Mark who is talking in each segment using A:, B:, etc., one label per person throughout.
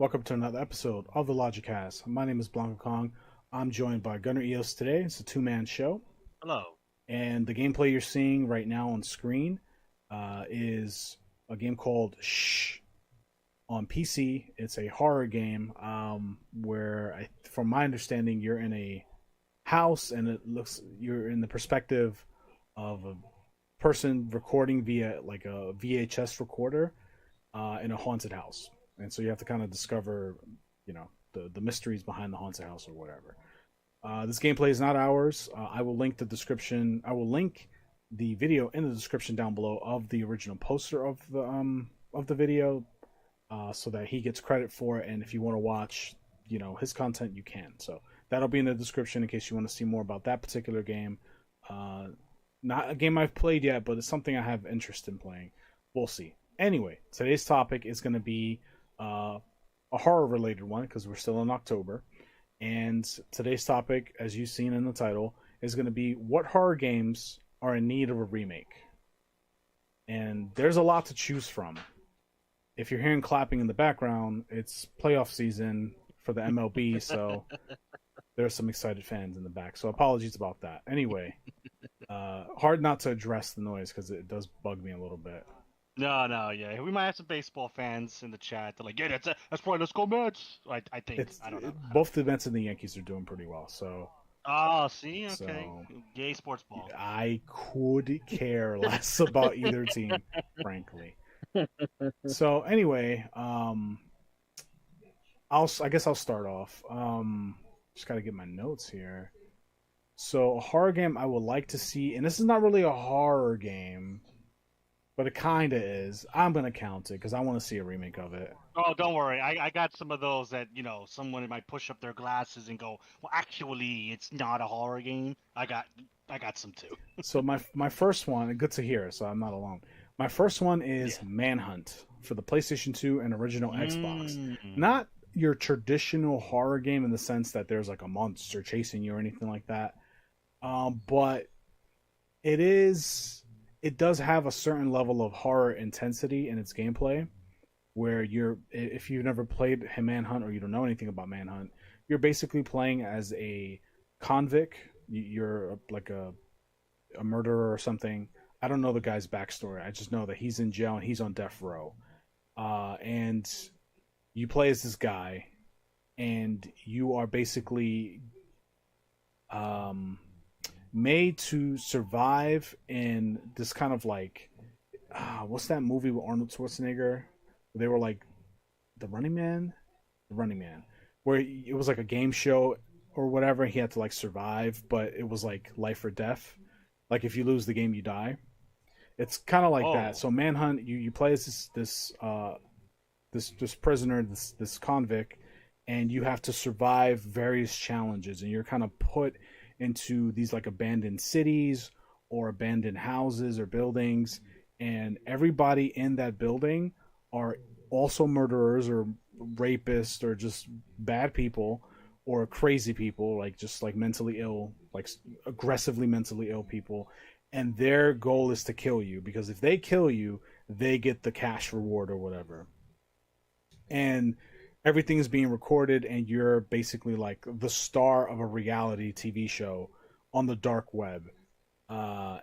A: Welcome to another episode of the Logicast. My name is BlankaKong. I'm joined by Gunner Eos today. It's a two-man show,
B: Hello.
A: and the gameplay you're seeing right now on screen is a game called Shh on PC. It's a horror game where, from my understanding, you're in a house, and it looks you're in the perspective of a person recording via like a VHS recorder in a haunted house, and so you have to kind of discover, the mysteries behind the haunted house or whatever. This gameplay is not ours. I will link the description. I will link the video in the description down below of the original poster of the video, so that he gets credit for it. And if you want to watch, his content, you can. So that'll be in the description in case you want to see more about that particular game. Not a game I've played yet, but it's something I have interest in playing. We'll see. Anyway, today's topic is going to be a horror-related one because we're still in October. And today's topic, as you've seen in the title, is going to be what horror games are in need of a remake. And there's a lot to choose from. If you're hearing clapping in the background, it's playoff season for the MLB, so there's some excited fans in the back. So apologies about that. Anyway, hard not to address the noise because it does bug me a little bit.
B: No, yeah. We might have some baseball fans in the chat. They're like, yeah, that's right, let's go Mets. I think. I don't know.
A: Both the Mets and the Yankees are doing pretty well, so.
B: Oh, see? Okay.
A: So,
B: Gay sports ball.
A: I could care less about either team, frankly. So anyway, I guess I'll start off. Just gotta get my notes here. So a horror game I would like to see, and this is not really a horror game, but it kind of is. I'm gonna count it because I want to see a remake of it.
B: Oh, don't worry. I got some of those that, someone might push up their glasses and go, well, actually, it's not a horror game. I got some too.
A: So my first one, good to hear. So I'm not alone. My first one is
B: Yeah.
A: Manhunt for the PlayStation 2 and original Xbox.
B: Mm.
A: Not your traditional horror game in the sense that there's like a monster chasing you or anything like that. But it does have a certain level of horror intensity in its gameplay where if you've never played Manhunt or you don't know anything about Manhunt, you're basically playing as a convict. You're like a murderer or something. I don't know the guy's backstory. I just know that he's in jail and he's on death row. And you play as this guy, and you are basically made to survive in this kind of like, what's that movie with Arnold Schwarzenegger? They were like the Running Man, where it was like a game show or whatever. He had to like survive, but it was like life or death. Like if you lose the game, you die. It's kind of like that. So Manhunt, you play as this prisoner, this convict, and you have to survive various challenges, and you're kind of put into these like abandoned cities or abandoned houses or buildings, and everybody in that building are also murderers or rapists or just bad people or crazy people, like just like mentally ill, like aggressively mentally ill people, and their goal is to kill you, because if they kill you, they get the cash reward or whatever. And everything is being recorded, and you're basically like the star of a reality TV show on the dark web.
B: Yeah,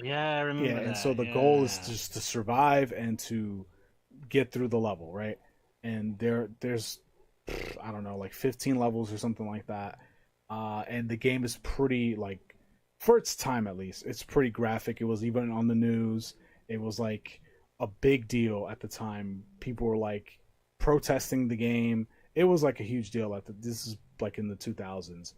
B: I remember that.
A: And so the goal is just to survive and to get through the level, right? And there's I don't know, like 15 levels or something like that. And the game is pretty, like, for its time at least, it's pretty graphic. It was even on the news. It was like a big deal at the time. People were like protesting the game. It was like a huge deal this is like in the 2000s.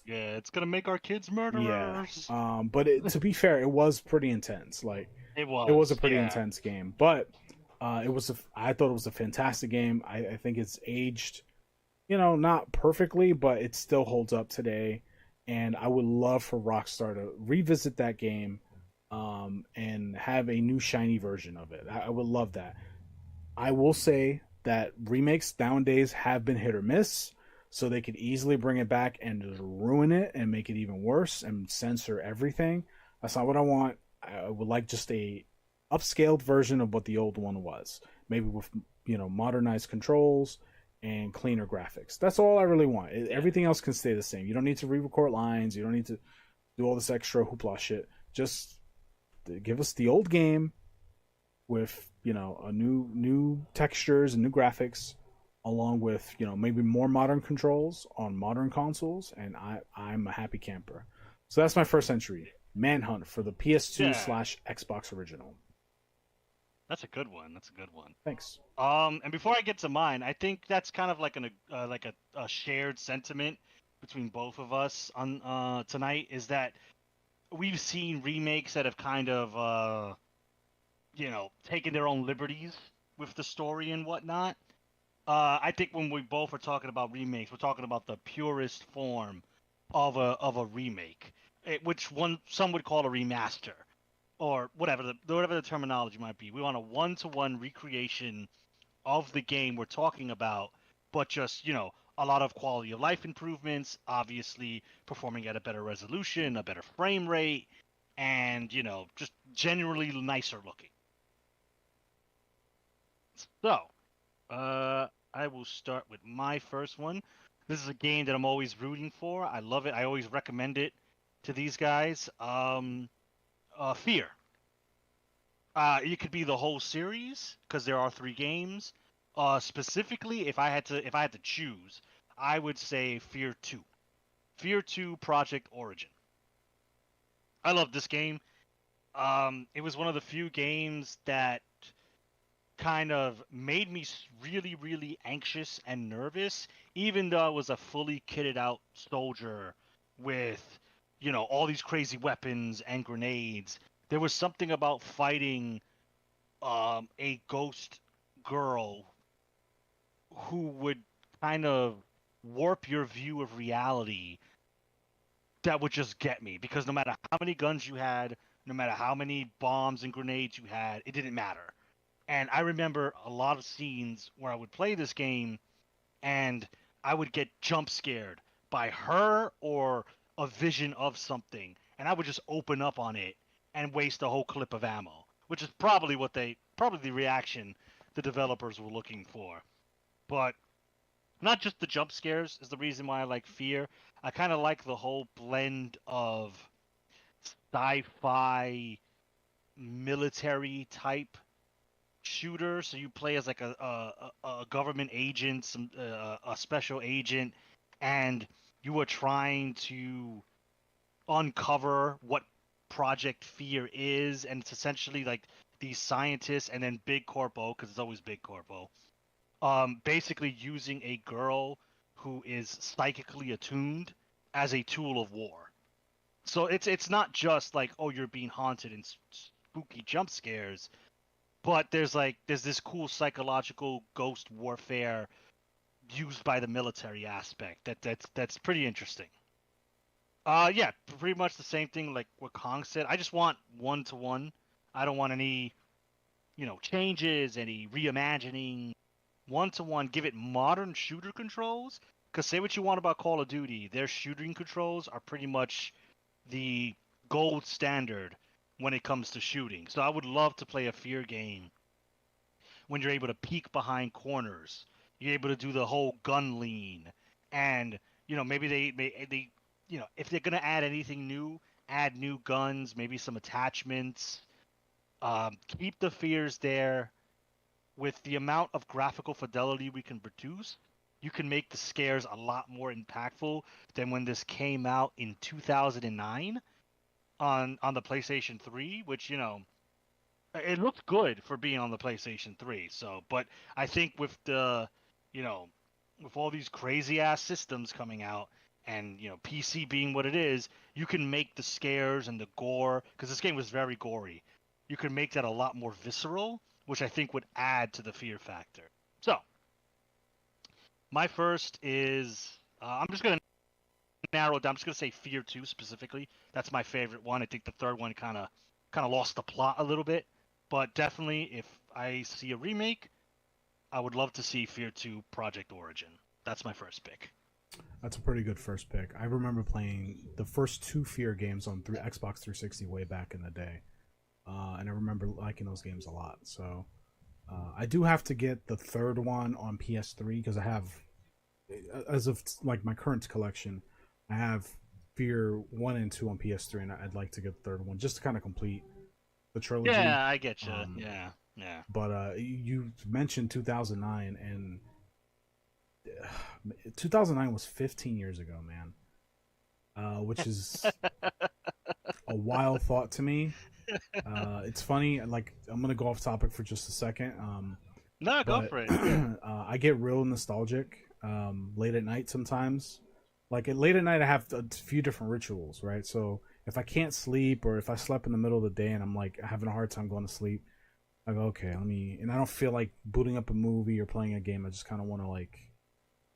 B: Yeah, it's gonna make our kids murderers.
A: Yeah. But to be fair, it was pretty intense. Like
B: It was.
A: it was a pretty intense game. But I thought it was a fantastic game. I think it's aged, not perfectly, but it still holds up today. And I would love for Rockstar to revisit that game, and have a new shiny version of it. I would love that. I will say that remakes nowadays have been hit or miss, so they could easily bring it back and just ruin it and make it even worse and censor everything. That's not what I want. I would like just a upscaled version of what the old one was, maybe with modernized controls and cleaner graphics. That's all I really want.
B: Yeah.
A: Everything else can stay the same. You don't need to re-record lines. You don't need to do all this extra hoopla shit. Just give us the old game with a new textures and new graphics, along with maybe more modern controls on modern consoles, and I'm a happy camper. So that's my first entry, Manhunt for the PS2
B: Yeah.
A: slash Xbox original.
B: That's a good one. That's a good one.
A: Thanks.
B: And before I get to mine, I think that's kind of like a shared sentiment between both of us on tonight is that we've seen remakes that have kind of taken their own liberties with the story and whatnot. I think when we both are talking about remakes, we're talking about the purest form of a remake, which some would call a remaster or whatever the terminology might be. We want a one-to-one recreation of the game we're talking about, but just a lot of quality of life improvements, obviously performing at a better resolution, a better frame rate, and just generally nicer looking. So, I will start with my first one. This is a game that I'm always rooting for. I love it. I always recommend it to these guys. Fear. It could be the whole series because there are 3 games. Specifically, if I had to choose, I would say Fear 2. Fear 2 Project Origin. I love this game. It was one of the few games that kind of made me really, really anxious and nervous, even though I was a fully kitted out soldier with, all these crazy weapons and grenades. There was something about fighting a ghost girl who would kind of warp your view of reality that would just get me because no matter how many guns you had, no matter how many bombs and grenades you had, it didn't matter. And I remember a lot of scenes where I would play this game and I would get jump scared by her or a vision of something, and I would just open up on it and waste a whole clip of ammo, which is probably the reaction the developers were looking for. But not just the jump scares is the reason why I like Fear. I kind of like the whole blend of sci-fi military type shooter. So you play as like a government agent, a special agent, and you are trying to uncover what Project Fear is, and it's essentially like these scientists and then Big Corpo, because it's always Big Corpo, basically using a girl who is psychically attuned as a tool of war. So it's not just like, oh, you're being haunted and spooky jump scares, but there's this cool psychological ghost warfare used by the military aspect that's pretty interesting. Yeah, pretty much the same thing like what Kong said. I just want one to one. I don't want any changes, any reimagining. One to one, give it modern shooter controls. Because say what you want about Call of Duty, their shooting controls are pretty much the gold standard when it comes to shooting. So I would love to play a Fear game when you're able to peek behind corners. You're able to do the whole gun lean, and maybe they if they're gonna add anything new, add new guns, maybe some attachments. Keep the fears there. With the amount of graphical fidelity we can produce, you can make the scares a lot more impactful than when this came out in 2009 on the PlayStation 3, which it looked good for being on the PlayStation 3. So, but I think with you know, with all these crazy ass systems coming out and PC being what it is, you can make the scares and the gore because this game was very gory. You can make that a lot more visceral, which I think would add to the fear factor. So, my first is I'm just gonna narrow it down. I'm just gonna say Fear 2 specifically. That's my favorite one. I think the third one kind of lost the plot a little bit, but definitely if I see a remake, I would love to see Fear 2 Project Origin. That's my first pick.
A: That's a pretty good first pick. I remember playing the first two Fear games on Xbox 360 way back in the day. and I remember liking those games a lot. So I do have to get the third one on PS3 because I have, as of like my current collection, I have Fear 1 and 2 on PS3, and I'd like to get the third one just to kind of complete the trilogy.
B: Yeah, I get you.
A: Um,
B: Yeah, yeah.
A: but you mentioned 2009, and 2009 was 15 years ago, man, which is a wild thought to me. It's funny, like I'm gonna go off topic for just a second,
B: No, go
A: but
B: for it. Yeah.
A: I get real nostalgic late at night sometimes. Like late at night, I have a few different rituals, right? So if I can't sleep, or if I slept in the middle of the day and I'm like having a hard time going to sleep, I go, okay, let me. And I don't feel like booting up a movie or playing a game. I just kind of want to like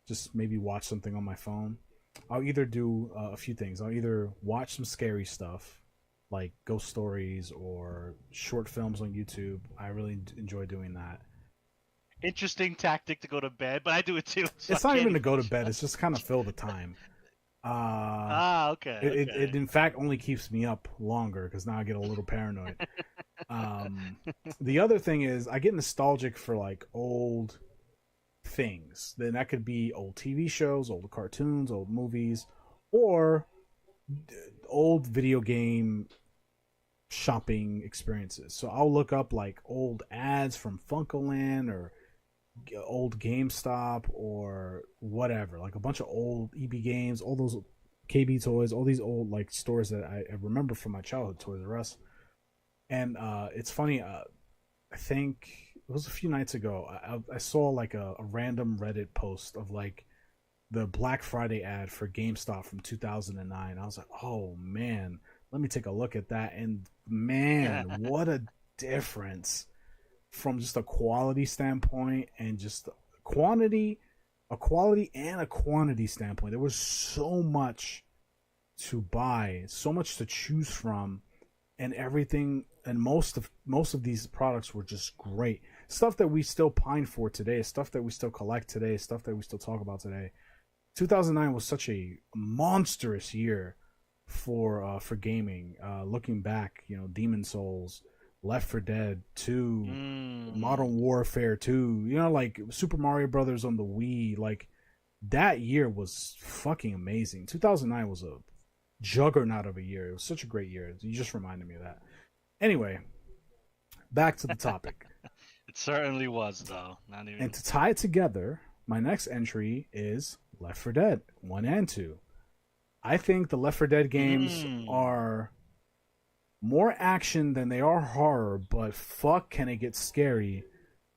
A: just maybe watch something on my phone. I'll either do a few things. I'll either watch some scary stuff, like ghost stories or short films on YouTube. I really enjoy doing that.
B: Interesting tactic to go to bed, but I do it too. So
A: It's
B: I
A: not
B: can't
A: even to
B: even.
A: go to bed. It's just kind of fill the time. Uh,
B: Ah, okay,
A: it
B: okay.
A: in fact only keeps me up longer because now I get a little paranoid. Um, the other thing is I get nostalgic for like old things. Then that could be old TV shows, old cartoons, old movies, or old video game shopping experiences. So I'll look up like old ads from Funkoland or old GameStop or whatever, like a bunch of old EB games, all those KB toys, all these old like stores that I remember from my childhood, Toys R Us. And it's funny. I think it was a few nights ago. I saw like a random Reddit post of like the Black Friday ad for GameStop from 2009. I was like, oh man, let me take a look at that. And man, what a difference from just a quality standpoint and just quantity, a quality and a quantity standpoint. There was so much to buy, so much to choose from, and everything. And most of these products were just great stuff that we still pine for today, stuff that we still collect today, stuff that we still talk about today. 2009 was such a monstrous year for gaming. Looking back, Demon Souls, Left 4 Dead 2,
B: Mm.
A: Modern Warfare 2, like Super Mario Brothers on the Wii. Like that year was fucking amazing. 2009 was a juggernaut of a year. It was such a great year. You just reminded me of that. Anyway, back to the topic.
B: It certainly was, though. Not
A: And
B: even.
A: to tie it together, my next entry is Left 4 Dead 1 and 2. I think the Left 4 Dead games
B: Mm.
A: are more action than they are horror, but fuck, can it get scary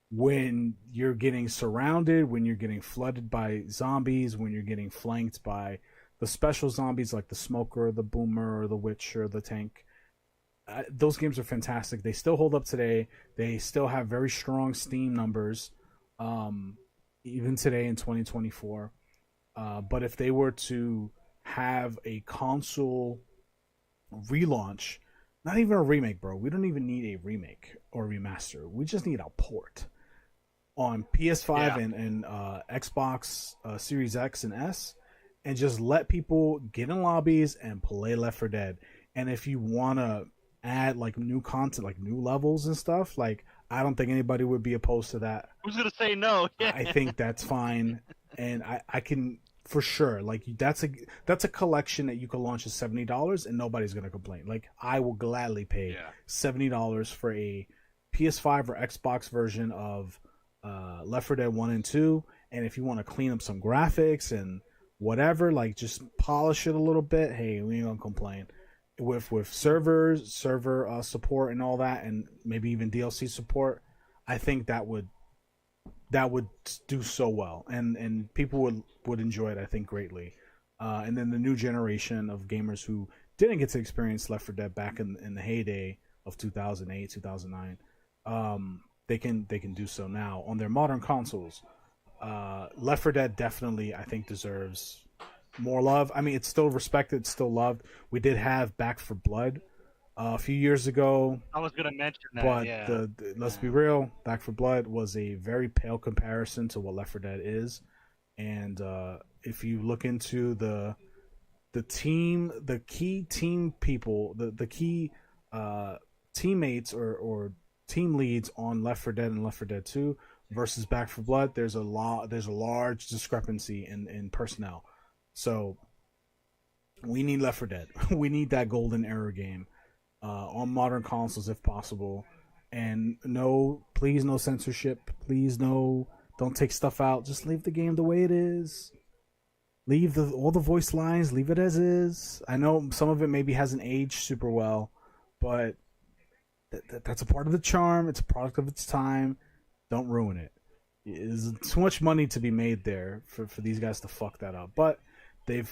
A: when you're getting surrounded, when you're getting flooded by zombies, when you're getting flanked by the special zombies like the smoker, the boomer, or the witch, or the tank. Those games are fantastic. They still hold up today. They still have very strong Steam numbers, um, even today in 2024. But if they were to have a console relaunch, not even a remake, bro. We don't even need a remake or remaster. We just need a port on PS5
B: Yeah.
A: and Xbox Series X and S, and just let people get in lobbies and play Left 4 Dead. And if you want to add like new content, like new levels and stuff, like I don't think anybody would be opposed to that.
B: Who's gonna say no? Yeah.
A: I think that's fine, and I can for sure like that's a collection that you could launch at $70 and nobody's gonna complain. Like I will gladly pay
B: Yeah.
A: $70 for a PS5 or Xbox version of Left 4 Dead 1 and 2, and if you want to clean up some graphics and whatever, like just polish it a little bit, hey, we ain't gonna complain. With server support and all that, and maybe even DLC support, I think that would do so well, and people would enjoy it, I think, greatly. And then the new generation of gamers who didn't get to experience Left 4 Dead back in the heyday of 2008, 2009, they can do so now on their modern consoles. Left 4 Dead definitely, I think, deserves more love. I mean, it's still respected, it's still loved. We did have Back for Blood a few years ago,
B: I was gonna mention that.
A: but
B: Yeah.
A: let's be
B: Yeah.
A: real, Back for Blood was a very pale comparison to what Left 4 Dead is. And if you look into the key team people, the key uh, teammates or team leads on Left 4 Dead and Left 4 Dead 2 versus Back 4 Blood, there's a large discrepancy in personnel. So we need Left 4 Dead. We need that golden era game on modern consoles if possible. And no, please, no censorship. Please, no, don't take stuff out. Just leave the game the way it is. Leave all the voice lines. Leave it as is. I know some of it maybe hasn't aged super well, but that's a part of the charm. It's a product of its time. Don't ruin it. There's too much money to be made there for these guys to fuck that up. But they've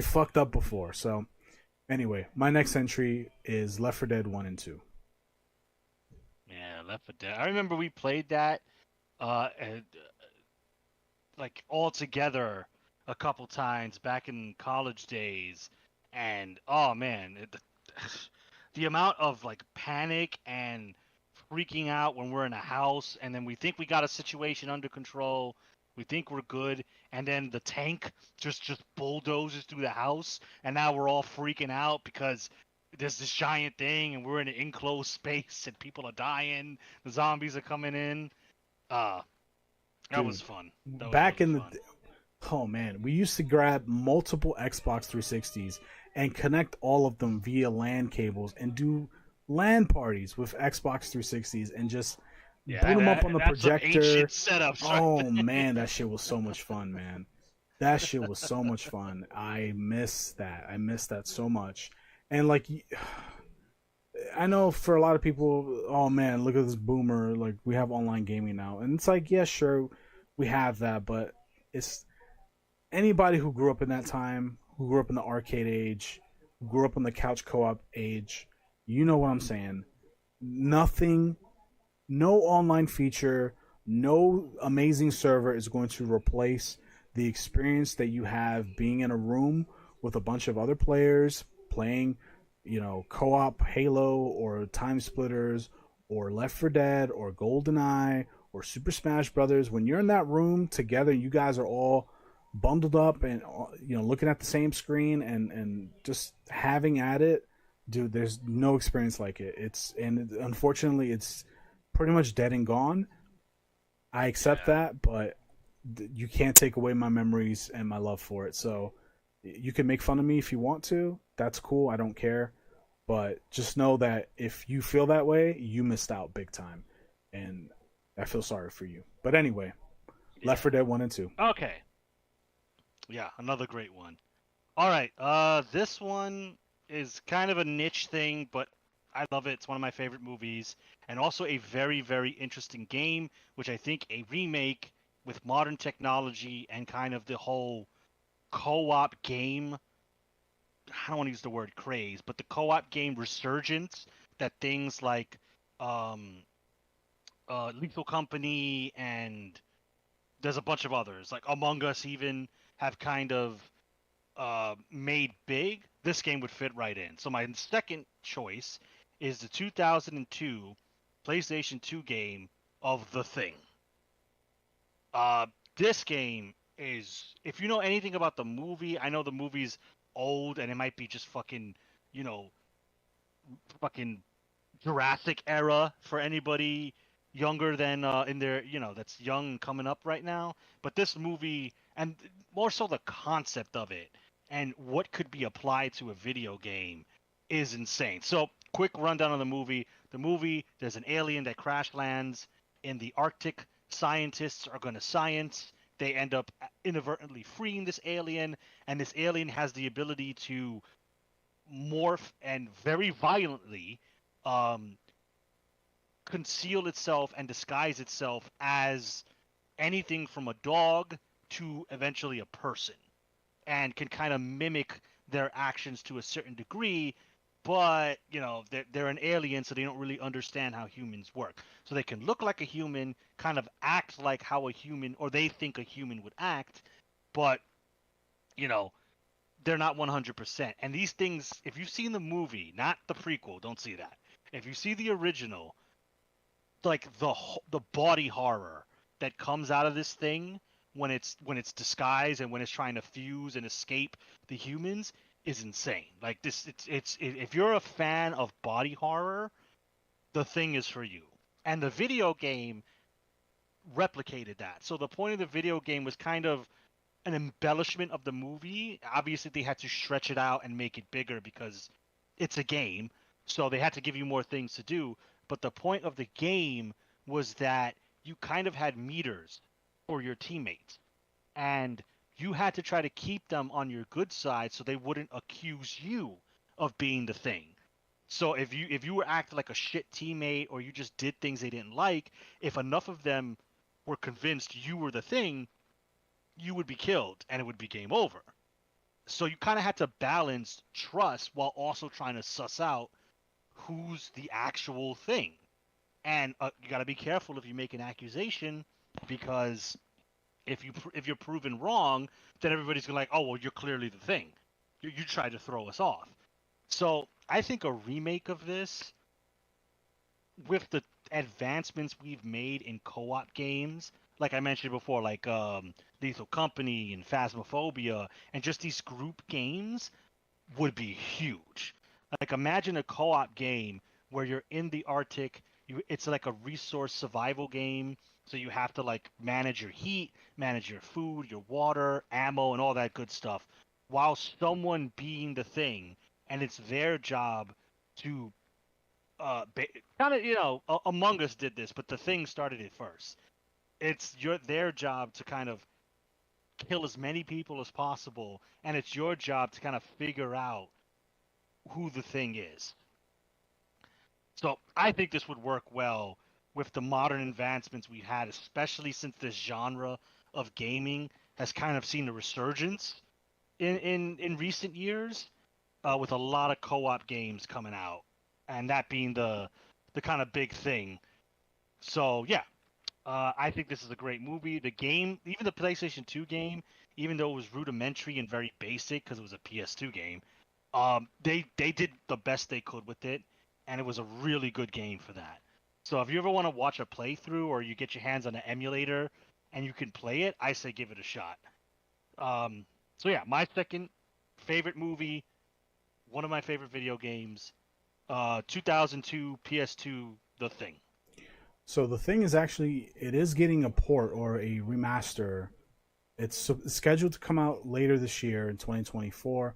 A: fucked up before. So anyway, my next entry is Left 4 Dead 1 and 2.
B: Yeah, Left 4 Dead. I remember we played that, and, like all together a couple times back in college days, and oh man, the amount of like panic and freaking out when we're in a house, and then we think we got a situation under control, we think we're good, and then the tank just bulldozes through the house, and now we're all freaking out because there's this giant thing, and we're in an enclosed space, and people are dying, the zombies are coming in. Uh, that
A: Dude,
B: was fun. That was
A: back
B: really
A: in
B: fun.
A: oh man, we used to grab multiple Xbox 360s and connect all of them via LAN cables and do LAN parties with Xbox 360s and just
B: Yeah,
A: boot them up on the
B: that's some
A: projector.
B: ancient setups, right?
A: Oh man, that shit was so much fun, man. That shit was so much fun. I miss that. I miss that so much. And like, I know for a lot of people, oh man, look at this boomer. Like we have online gaming now, and it's like, yeah, sure, we have that, but it's anybody who grew up in that time, who grew up in the arcade age, who grew up in the couch co-op age, you know what I'm saying. Nothing, no online feature, no amazing server is going to replace the experience that you have being in a room with a bunch of other players playing, co-op Halo or Time Splitters or Left 4 Dead or GoldenEye or Super Smash Brothers. When you're in that room together, you guys are all bundled up and looking at the same screen and just having at it, dude. There's no experience like it. Unfortunately it's pretty much dead and gone. I accept
B: Yeah.
A: that, but you can't take away my memories and my love for it. So you can make fun of me if you want to. That's cool. I don't care. But just know that if you feel that way, you missed out big time. And I feel sorry for you. But anyway, Left 4 Dead 1 and 2.
B: Okay. Yeah, another great one. All right. This one is kind of a niche thing, but I love it. It's one of my favorite movies, and also a very, very interesting game, which I think a remake with modern technology and kind of the whole co-op game. I don't want to use the word craze, but the co-op game resurgence that things like um, Lethal Company and there's a bunch of others like Among Us even have kind of made big. This game would fit right in. So my second choice is the 2002 PlayStation 2 game of The Thing. Uh, this game is, if you know anything about the movie, I know the movie's old and it might be just fucking, you know, fucking Jurassic era for anybody younger than in their, that's young coming up right now. But this movie, and more so the concept of it and what could be applied to a video game, is insane. So, quick rundown of the movie. The movie, there's an alien that crash lands in the Arctic. Scientists are going to science. They end up inadvertently freeing this alien, and this alien has the ability to morph and very violently um, conceal itself and disguise itself as anything from a dog to eventually a person, and can kind of mimic their actions to a certain degree. But they're an alien, so they don't really understand how humans work. So they can look like a human, kind of act like how a human, or they think a human would act, but you know they're not 100%. And these things, if you've seen the movie, not the prequel, don't see that. If you see the original, like the body horror that comes out of this thing when it's disguised and when it's trying to fuse and escape the humans, is insane. Like this, if you're a fan of body horror, the thing is for you. And the video game replicated that. So the point of the video game was kind of an embellishment of the movie. Obviously, they had to stretch it out and make it bigger because it's a game. So they had to give you more things to do. But the point of the game was that you kind of had meters for your teammates. And you had to try to keep them on your good side so they wouldn't accuse you of being the thing. So if you were acting like a shit teammate or you just did things they didn't like, if enough of them were convinced you were the thing, you would be killed and it would be game over. So you kind of had to balance trust while also trying to suss out who's the actual thing. And you got to be careful if you make an accusation because if you're proven wrong, then everybody's gonna like, oh well, you're clearly the thing. You tried to throw us off. So I think a remake of this, with the advancements we've made in co-op games, like I mentioned before, like Lethal Company and Phasmophobia, and just these group games, would be huge. Like imagine a co-op game where you're in the Arctic. It's like a resource survival game. So you have to like manage your heat, manage your food, your water, ammo, and all that good stuff, while someone being the thing, and it's their job to kind of Among Us did this, but the thing started it first. It's their job to kind of kill as many people as possible, and it's your job to kind of figure out who the thing is. So I think this would work well with the modern advancements we've had, especially since this genre of gaming has kind of seen a resurgence in recent years, with a lot of co-op games coming out, and that being the kind of big thing. So yeah, I think this is a great movie. The game, even the PlayStation 2 game, even though it was rudimentary and very basic because it was a PS2 game, they did the best they could with it, and it was a really good game for that. So if you ever want to watch a playthrough or you get your hands on an emulator and you can play it, I say give it a shot. Um, so yeah, my second favorite movie, one of my favorite video games, 2002 PS2, The Thing.
A: So the thing is actually it is getting a port or a remaster. It's scheduled to come out later this year in 2024.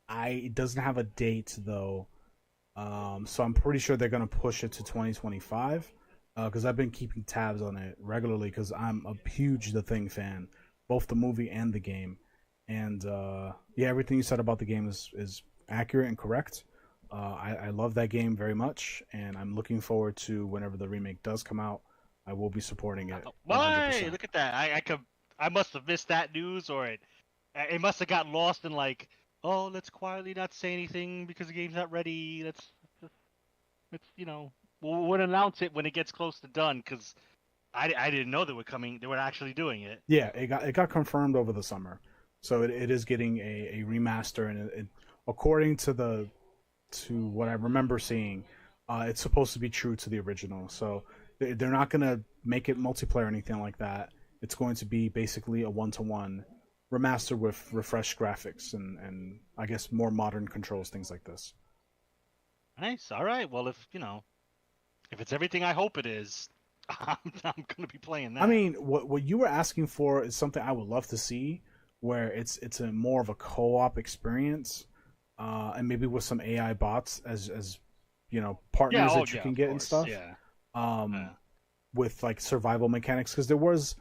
A: It doesn't have a date though, so I'm pretty sure they're gonna push it to 2025. Because I've been keeping tabs on it regularly because I'm a huge The Thing fan, both the movie and the game. And yeah, everything you said about the game is accurate and correct. I love that game very much, and I'm looking forward to whenever the remake does come out. I will be supporting it
B: Why?
A: 100%.
B: Look at that. I must have missed that news, or it must have got lost in like, oh, let's quietly not say anything because the game's not ready. Let's we'll announce it when it gets close to done because I didn't know they were coming. They were actually doing it.
A: Yeah, it got confirmed over the summer, so it is getting a remaster, and according to what I remember seeing, it's supposed to be true to the original. So they're not gonna make it multiplayer or anything like that. It's going to be basically a one-to-one remaster with refreshed graphics and I guess more modern controls, things like this.
B: Nice. All right. Well, if it's everything I hope it is, I'm gonna be playing
A: I
B: that.
A: mean, what you were asking for is something I would love to see, where it's a more of a co-op experience, and maybe with some AI bots as
B: Yeah.
A: partners
B: Oh
A: that you
B: yeah.
A: can
B: Of
A: get and
B: course.
A: stuff.
B: Yeah.
A: Um,
B: Yeah.
A: with like survival mechanics, because there was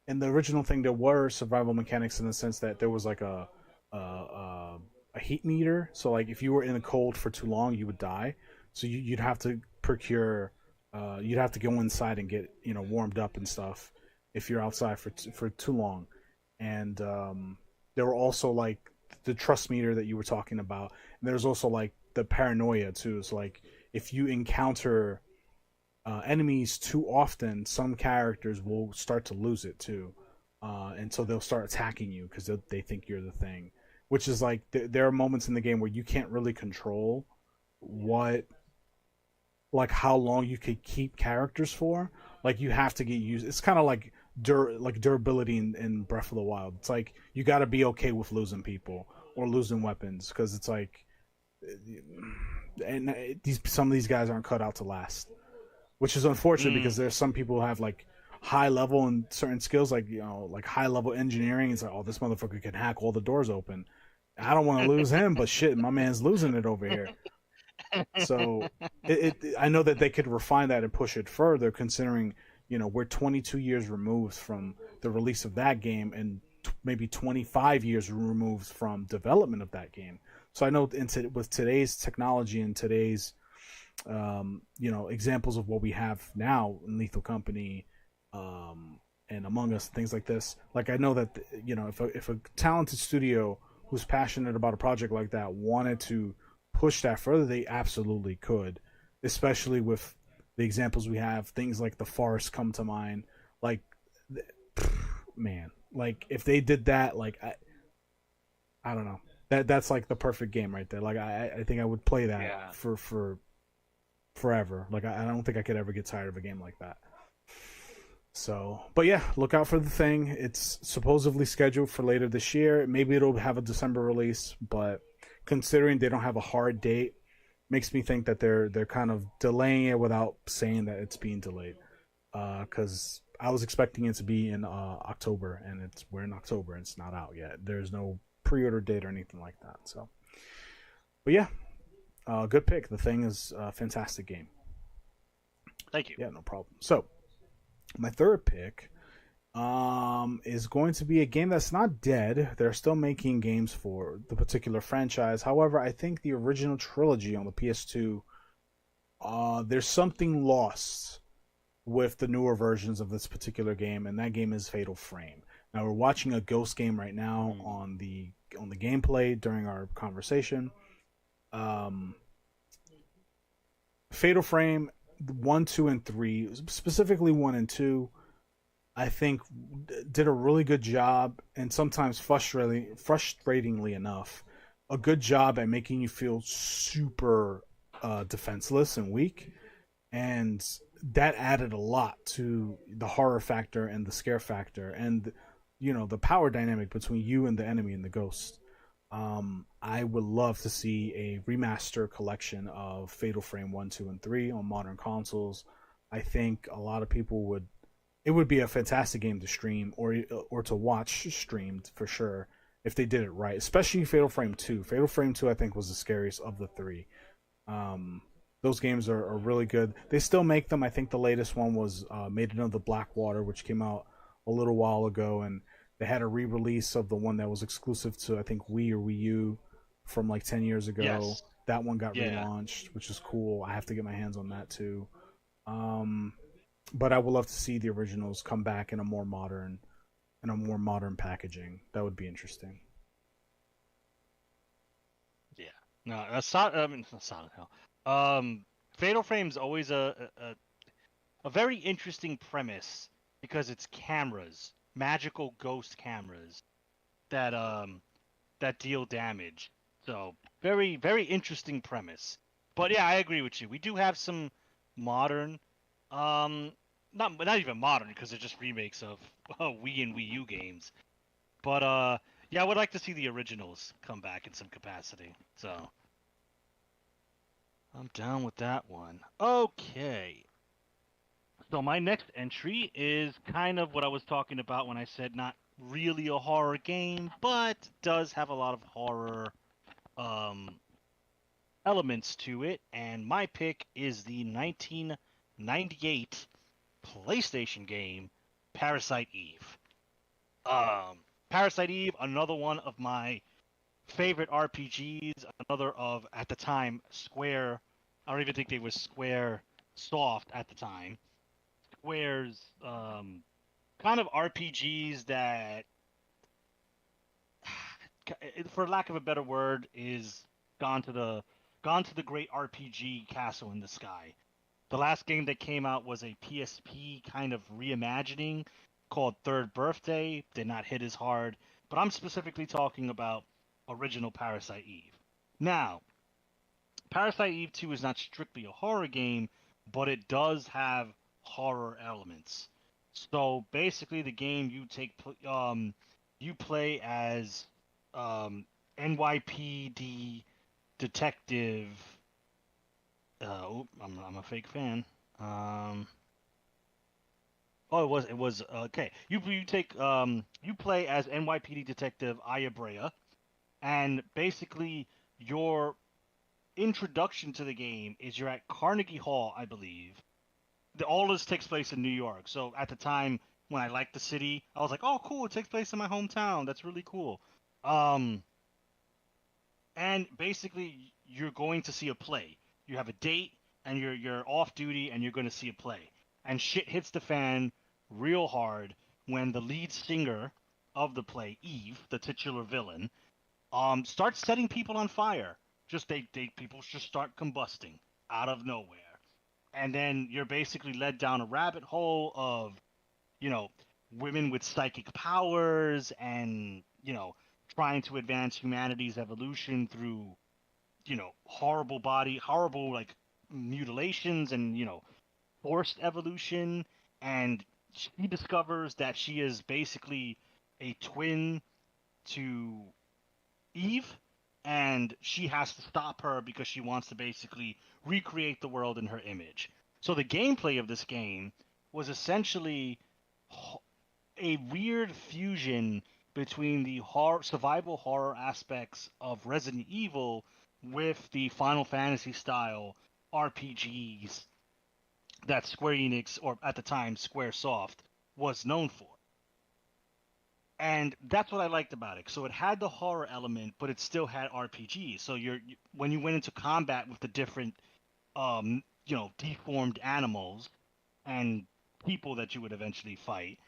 A: in the original thing there were survival mechanics in the sense that there was like a heat meter. So like if you were in the cold for too long, you would die. So you'd have to procure, you'd have to go inside and get warmed up and stuff if you're outside for too long. And there were also like the trust meter that you were talking about. And there's also like the paranoia too. So like if you encounter enemies too often, some characters will start to lose it too, and so they'll start attacking you because they think you're the thing. Which is like there are moments in the game where you can't really control what, like how long you could keep characters for. Like you have to get used. It's kind of like durability in Breath of the Wild. It's like you got to be okay with losing people, or losing weapons because it's like, and these some of these guys aren't cut out to last, which is unfortunate because
B: Mm.
A: there's some people who have like high level and certain skills, like like high level engineering. It's like, oh, this motherfucker can hack all the doors open. I don't want to lose him, but shit, my man's losing it over here. So I know that they could refine that and push it further, considering we're 22 years removed from the release of that game and maybe 25 years removed from development of that game. So I know with today's technology and today's examples of what we have now in Lethal Company, and Among Us, things like this. Like I know that if a talented studio who's passionate about a project like that wanted to push that further, they absolutely could, especially with the examples we have. Things like The Forest come to mind. Like, man, like if they did that, like I don't know. That's like the perfect game right there. Like I think I would play that
B: Yeah.
A: for forever. Like I don't think I could ever get tired of a game like that. So, but yeah, look out for the thing. It's supposedly scheduled for later this year. Maybe it'll have a December release, but considering they don't have a hard date, makes me think that they're kind of delaying it without saying that it's being delayed. Because I was expecting it to be in October, and we're in October and it's not out yet. There's no pre-order date or anything like that. So, but yeah, good pick. The Thing is a fantastic game.
B: Thank you.
A: Yeah, no problem. So, my third pick is going to be a game that's not dead. They're still making games for the particular franchise. However, I think the original trilogy on the PS2, there's something lost with the newer versions of this particular game, and that game is Fatal Frame. Now we're watching a Ghost game right now
B: Mm.
A: on the gameplay during our conversation. Um, Fatal Frame 1, 2, and 3, specifically 1 and 2, I think did a really good job, and sometimes frustratingly enough, a good job at making you feel super defenseless and weak, and that added a lot to the horror factor and the scare factor, and the power dynamic between you and the enemy and the ghost. I would love to see a remaster collection of Fatal Frame 1, 2, and 3 on modern consoles. I think a lot of people would. It would be a fantastic game to stream or to watch streamed for sure if they did it right. Especially Fatal Frame 2. Fatal Frame 2, I think, was the scariest of the three. Um, those games are really good. They still make them. I think the latest one was Maiden of the Blackwater, which came out a little while ago, and they had a re-release of the one that was exclusive to I think Wii or Wii U from like 10 years ago.
B: Yes.
A: That one got
B: Yeah.
A: relaunched, which is cool. I have to get my hands on that too. Um, but I would love to see the originals come back in a more modern packaging. That would be interesting.
B: Yeah. No, I mean, Silent Hill. Um, Fatal Frame's always a very interesting premise because it's cameras, magical ghost cameras that that deal damage. So very very interesting premise. But yeah, I agree with you. We do have some modern, um, not even modern because they're just remakes of Wii and Wii U games. But yeah, I would like to see the originals come back in some capacity. So I'm down with that one. Okay. So my next entry is kind of what I was talking about when I said not really a horror game, but does have a lot of horror um, elements to it. And my pick is the 1998 PlayStation game Parasite Eve. Um, Parasite Eve, another one of my favorite RPGs, another of at the time Square. I don't even think they were Square Soft at the time. Square's kind of RPGs that, for lack of a better word, is gone to the gone to the great RPG castle in the sky. The last game that came out was a PSP kind of reimagining called Third Birthday. Did not hit as hard, but I'm specifically talking about original Parasite Eve. Now, Parasite Eve 2 is not strictly a horror game, but it does have horror elements. So basically, the game you play as NYPD detective. I'm a fake fan. Um, it was okay. You play as NYPD detective Aya Brea, and basically your introduction to the game is you're at Carnegie Hall, I believe. All this takes place in New York. So at the time when I liked the city, I was like, oh cool, it takes place in my hometown. That's really cool. Um, and basically you're going to see a play. You have a date and you're off duty and you're going to see a play. And shit hits the fan real hard when the lead singer of the play, Eve, the titular villain, starts setting people on fire. Just they people just start combusting out of nowhere. And then you're basically led down a rabbit hole of, you know, women with psychic powers and, trying to advance humanity's evolution through, horrible like mutilations and, forced evolution. And she discovers that she is basically a twin to Eve, and she has to stop her because she wants to basically recreate the world in her image. So the gameplay of this game was essentially a weird fusion between the survival horror aspects of Resident Evil with the Final Fantasy style RPGs that Square Enix, or at the time Squaresoft, was known for. And that's what I liked about it. So it had the horror element, but it still had RPG. So when you went into combat with the different, deformed animals and people that you would eventually fight,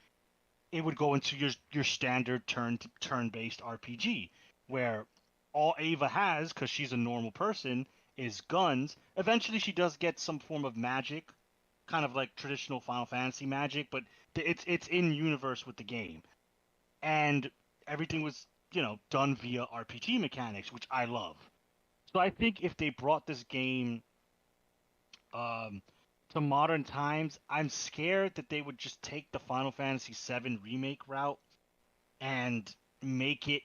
B: it would go into your standard turn based RPG, where all Ava has, because she's a normal person, is guns. Eventually, she does get some form of magic, kind of like traditional Final Fantasy magic, but it's in universe with the game, and everything was done via RPG mechanics, which I love. So I think if they brought this game um, to modern times, I'm scared that they would just take the Final Fantasy VII remake route and make it,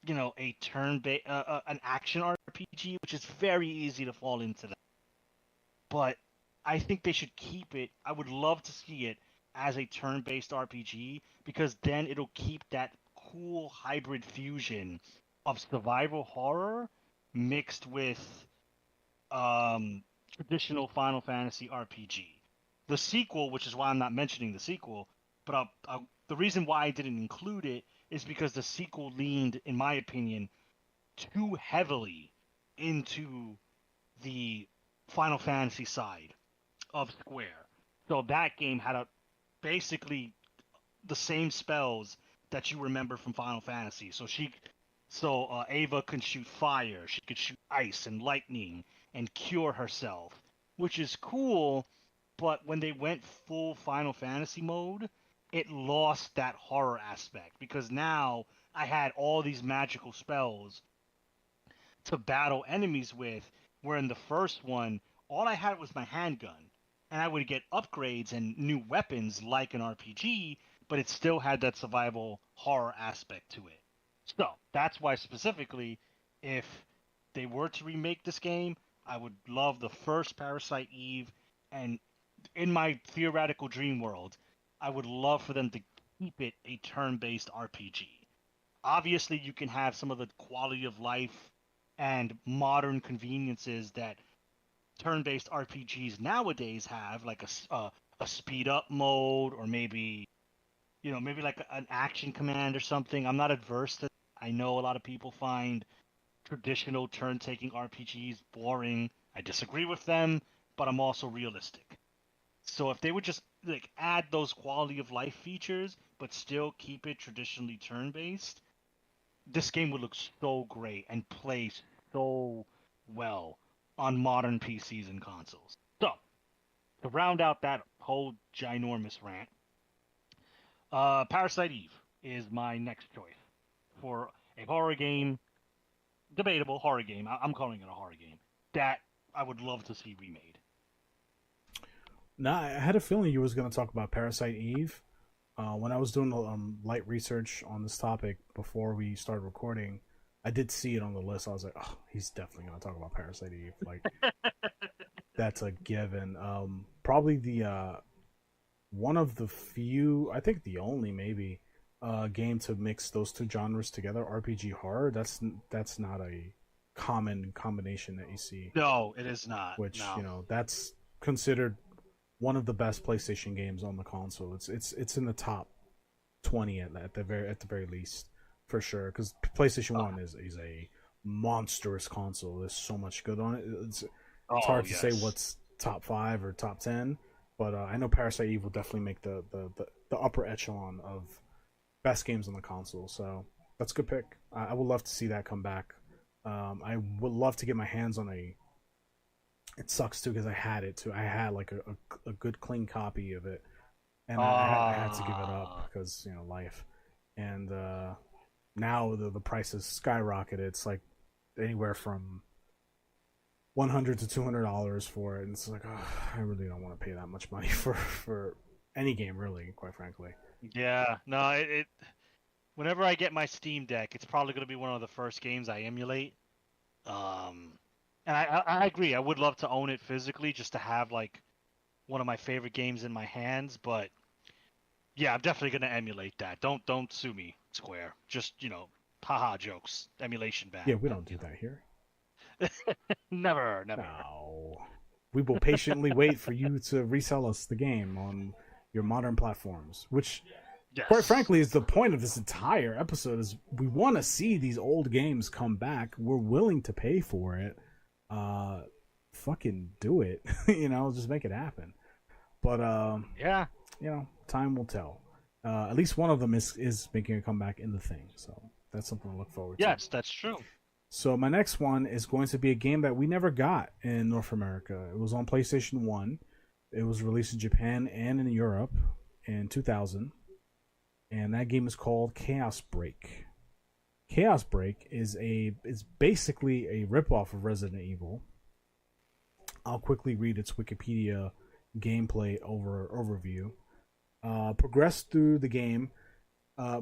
B: a an action RPG, which is very easy to fall into that. But I think they should keep it. I would love to see it as a turn-based RPG because then it'll keep that cool hybrid fusion of survival horror mixed with um, traditional Final Fantasy RPG. The sequel, which is why I'm not mentioning the sequel, but the reason why I didn't include it is because the sequel leaned, in my opinion, too heavily into the Final Fantasy side of Square. So that game had basically the same spells that you remember from Final Fantasy. So Ava can shoot fire, she could shoot ice and lightning and cure herself, which is cool. But when they went full Final Fantasy mode, it lost that horror aspect because now I had all these magical spells to battle enemies with, where in the first one, all I had was my handgun. And I would get upgrades and new weapons like an RPG, but it still had that survival horror aspect to it. So that's why, specifically, if they were to remake this game, I would love the first Parasite Eve. And in my theoretical dream world, I would love for them to keep it a turn based RPG. Obviously, you can have some of the quality of life and modern conveniences that turn-based RPGs nowadays have, like a speed up mode, or maybe like an action command or something. I'm not adverse to. I know a lot of people find traditional turn-taking RPGs boring. I disagree with them, but I'm also realistic. So if they would just like add those quality of life features, but still keep it traditionally turn-based, this game would look so great and play so well on modern PCs and consoles. So, to round out that whole ginormous rant, Parasite Eve is my next choice for a horror game, debatable horror game. I'm calling it a horror game that I would love to see remade.
A: Now, I had a feeling you was going to talk about Parasite Eve. When I was doing light research on this topic before we started recording, I did see it on the list. I was like, oh, he's definitely gonna talk about Parasite Eve. Like that's a given. Probably the one of the few, I think the only maybe, game to mix those two genres together, RPG horror. That's not a common combination that you see.
B: No, it is not.
A: Which
B: No.
A: that's considered one of the best PlayStation games on the console. It's in the top 20 at the very least for sure. Because PlayStation
B: Oh,
A: One is a monstrous console. There's so much good on it. It's
B: oh
A: hard to say
B: yes.
A: what's top 5 or top 10, but I know Parasite Eve will definitely make the upper echelon of best games on the console. So that's a good pick. I would love to see that come back. I would love to get my hands on a. It sucks too because I had it too. I had like a good clean copy of it, and I had to give it up
B: Ah.
A: because life. And now the price has skyrocketed. It's like anywhere from $100 to $200 for it, and it's like, oh, I really don't want to pay that much money for any game, really, quite frankly.
B: Yeah. No. It. Whenever I get my Steam Deck, it's probably going to be one of the first games I emulate. Um, and I agree. I would love to own it physically, just to have like one of my favorite games in my hands. But yeah, I'm definitely going to emulate that. Don't sue me, Square. Just haha jokes. Emulation
A: Yeah,
B: ban.
A: we don't do that here.
B: Never, never.
A: No, we will patiently wait for you to resell us the game on your modern platforms, which quite
B: Yes.
A: frankly is the point of this entire episode. Is we want to see these old games come back. We're willing to pay for it. uh Fucking do it. Just make it happen. But
B: Yeah.
A: time will tell. At least one of them is making a comeback in the thing, so that's something to look forward to.
B: Yes, that's true.
A: So my next one is going to be a game that we never got in North America. It was on PlayStation 1. It was released in Japan and in Europe in 2000, and that game is called Chaos Break. Chaos Break is basically a ripoff of Resident Evil. I'll quickly read its Wikipedia gameplay overview. Progress through the game.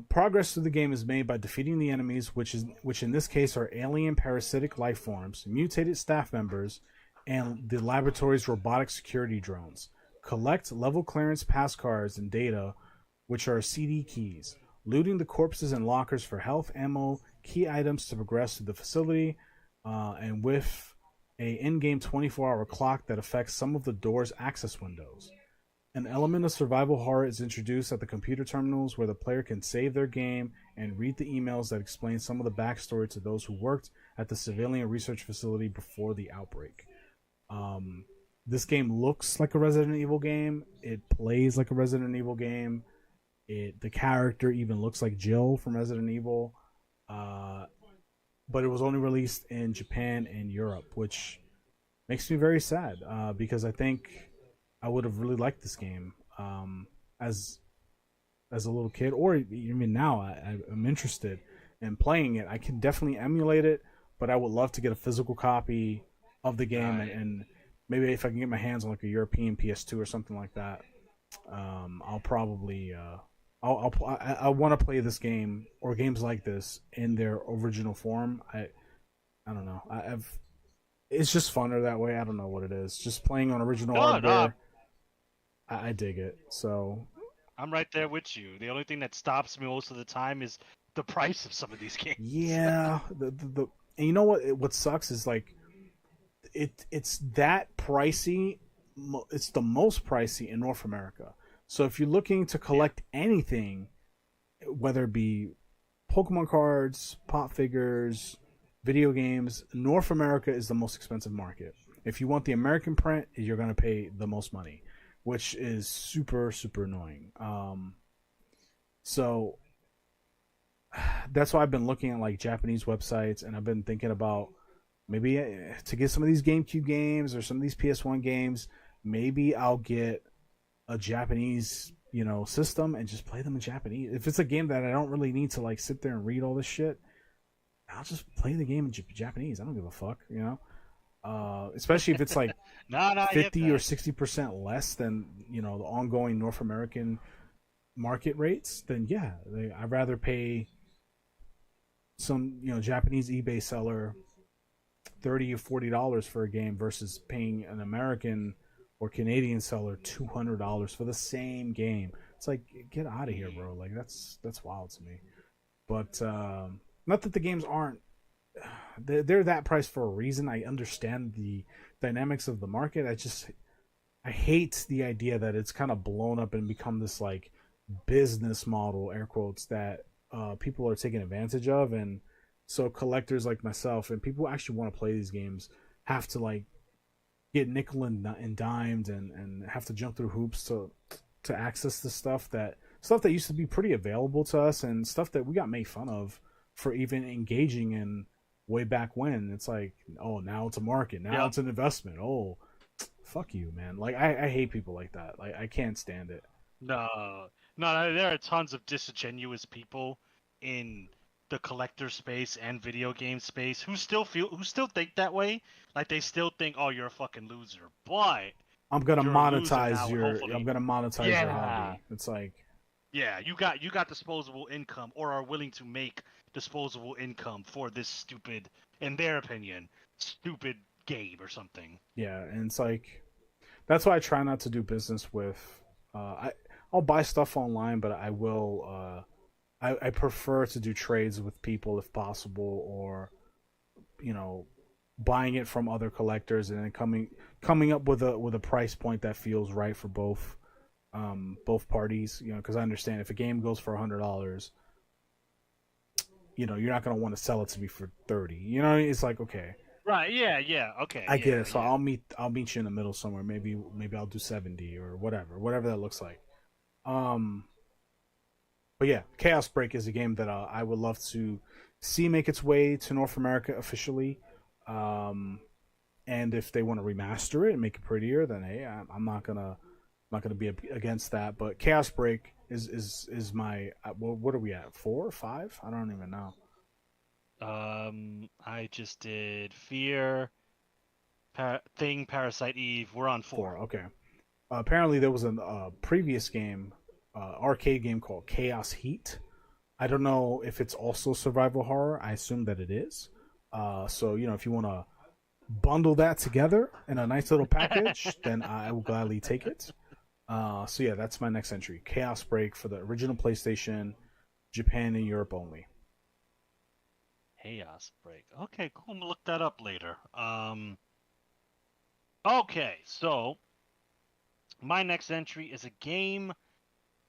A: Progress through the game is made by defeating the enemies, which in this case are alien parasitic life forms, mutated staff members, and the laboratory's robotic security drones. Collect level clearance pass cards and data, which are CD keys. Looting the corpses and lockers for health, ammo, key items to progress through the facility, and with a in-game 24-hour clock that affects some of the door's access windows. An element of survival horror is introduced at the computer terminals where the player can save their game and read the emails that explain some of the backstory to those who worked at the civilian research facility before the outbreak. This game looks like a Resident Evil game. It plays like a Resident Evil game. The character even looks like Jill from Resident Evil. But it was only released in Japan and Europe, which makes me very sad because I think I would have really liked this game as a little kid, or even now. I'm interested in playing it. I can definitely emulate it, but I would love to get a physical copy of the game,
B: Right.
A: and maybe if I can get my hands on like a European PS2 or something like that, I'll probably I want to play this game or games like this in their original form. I don't know. I've It's just funner that way. I don't know what it is. Just playing on original
B: No, no,
A: hardware. I dig it. So
B: I'm right there with you. The only thing that stops me most of the time is the price of some of these games.
A: yeah, the and you know what sucks is like it's that pricey. It's the most pricey in North America. So if you're looking to
B: Yeah.
A: collect anything, whether it be Pokemon cards, pop figures, video games, North America is the most expensive market. If you want the American print, you're going to pay the most money, which is super, super annoying. So that's why I've been looking at like Japanese websites, and I've been thinking about maybe to get some of these GameCube games or some of these PS1 games, maybe I'll get a Japanese, system and just play them in Japanese. If it's a game that I don't really need to like sit there and read all this shit, I'll just play the game in Japanese. I don't give a fuck, especially if it's like
B: No, no, I get
A: 50 or
B: that.
A: 60% less than, the ongoing North American market rates, then yeah, I'd rather pay some Japanese eBay seller $30 or $40 for a game versus paying an American or Canadian seller $200 for the same game. It's like, get out of here, bro. Like that's wild to me. But not that the games aren't they're that price for a reason. I understand the dynamics of the market. I hate the idea that it's kind of blown up and become this like business model, air quotes, that people are taking advantage of, and so collectors like myself and people who actually want to play these games have to like get nickel and dimed and have to jump through hoops to access the stuff that used to be pretty available to us and stuff that we got made fun of for even engaging in way back when. It's like, oh, now it's a market, now
B: Yep.
A: it's an investment. Oh, fuck you, man. Like I hate people like that. Like I can't stand it.
B: No, no, there are tons of disingenuous people in the collector space and video game space who still think that way. Like they still think, oh, you're a fucking loser, but you're a loser now, and
A: I'm
B: hopefully,
A: gonna monetize your
B: yeah,
A: hobby. It's like,
B: yeah, you got disposable income, or are willing to make disposable income for this stupid, in their opinion, stupid game or something.
A: yeah, and it's like that's why I try not to do business with. I'll buy stuff online, but I will. I prefer to do trades with people if possible, or you know, buying it from other collectors and then coming up with a price point that feels right for both parties. Because I understand if a game goes for $100, you're not gonna want to sell it to me for 30. It's like, okay,
B: Right? Yeah, yeah. Okay.
A: I get
B: Yeah,
A: it. So
B: yeah.
A: I'll meet you in the middle somewhere. Maybe I'll do 70 or whatever that looks like. Um, but yeah, Chaos Break is a game that I would love to see make its way to North America officially. Um, and if they want to remaster it and make it prettier, then hey, I'm not gonna be against that. But Chaos Break is my what are we at, 4 or 5? I don't even know.
B: I just did Fear, Thing, Parasite Eve. We're on 4.
A: 4, okay. Apparently there was a previous game, arcade game called Chaos Heat. I don't know if it's also survival horror. I assume that it is. So if you want to bundle that together in a nice little package, then I will gladly take it. So yeah, that's my next entry. Chaos Break for the original PlayStation, Japan and Europe only.
B: Chaos Break. Okay, cool. I'm gonna look that up later. Okay, so my next entry is a game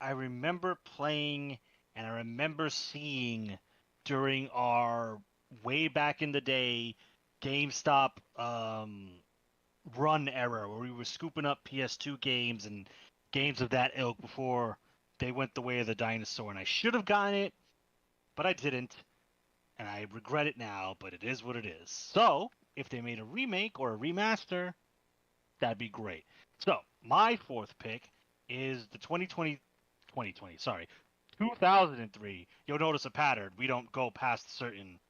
B: I remember playing and I remember seeing during our way back in the day GameStop run era where we were scooping up PS2 games and games of that ilk before they went the way of the dinosaur. And I should have gotten it, but I didn't. And I regret it now, but it is what it is. So, if they made a remake or a remaster, that'd be great. So, my fourth pick is the 2020, sorry, 2003. You'll notice a pattern. We don't go past a certain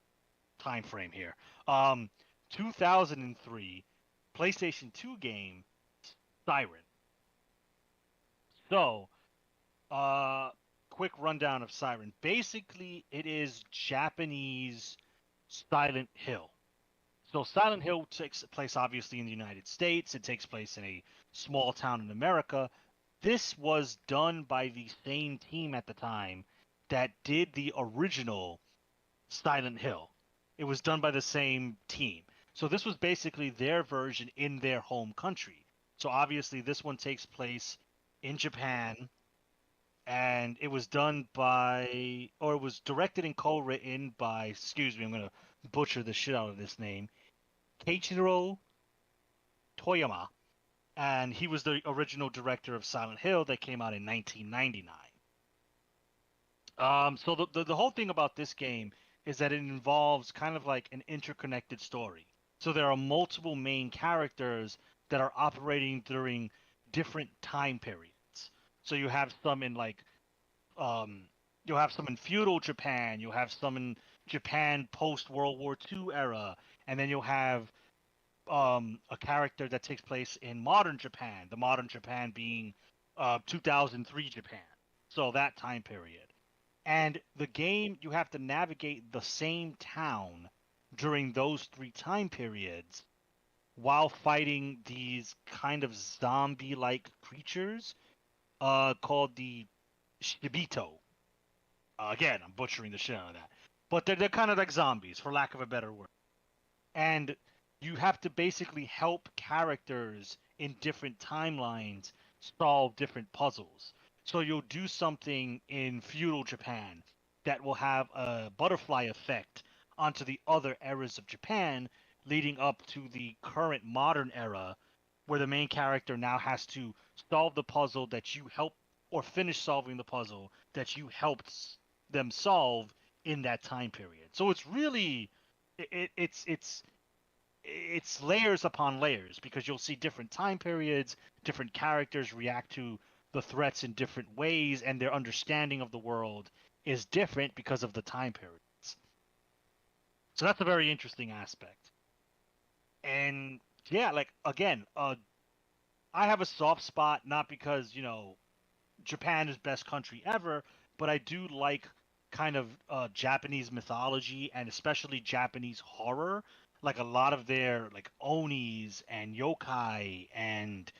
B: time frame here. Um, 2003 PlayStation 2 game Siren. So, uh, quick rundown of Siren. Basically, it is Japanese Silent Hill. So Silent Hill takes place obviously in the United States. It takes place in a small town in America. This was done by the same team at the time that did the original Silent Hill. It was done by the same team. So this was basically their version in their home country. So obviously this one takes place in Japan, and it was done by, or it was directed and co-written by, excuse me, I'm going to butcher the shit out of this name, Keiichiro Toyama, and he was the original director of Silent Hill that came out in 1999. So the whole thing about this game is that it involves kind of like an interconnected story. So there are multiple main characters that are operating during different time periods. So you have some in like um, you'll have some in feudal Japan, you'll have some in Japan post World War II era, and then you'll have a character that takes place in modern Japan, the modern Japan being 2003 Japan. So that time period. And the game, you have to navigate the same town during those three time periods while fighting these kind of zombie-like creatures called the Shibito. Again, I'm butchering the shit out of that. But they're kind of like zombies, for lack of a better word. And you have to basically help characters in different timelines solve different puzzles. So you'll do something in feudal Japan that will have a butterfly effect onto the other eras of Japan, leading up to the current modern era, where the main character now has to solve the puzzle that you helped, or finish solving the puzzle that you helped them solve in that time period. So it's really it's layers upon layers, because you'll see different time periods, different characters react to the threats in different ways, and their understanding of the world is different because of the time periods. So that's a very interesting aspect. And yeah, like again, I have a soft spot, not because, Japan is best country ever, but I do like kind of Japanese mythology, and especially Japanese horror. Like a lot of their like onis and yokai and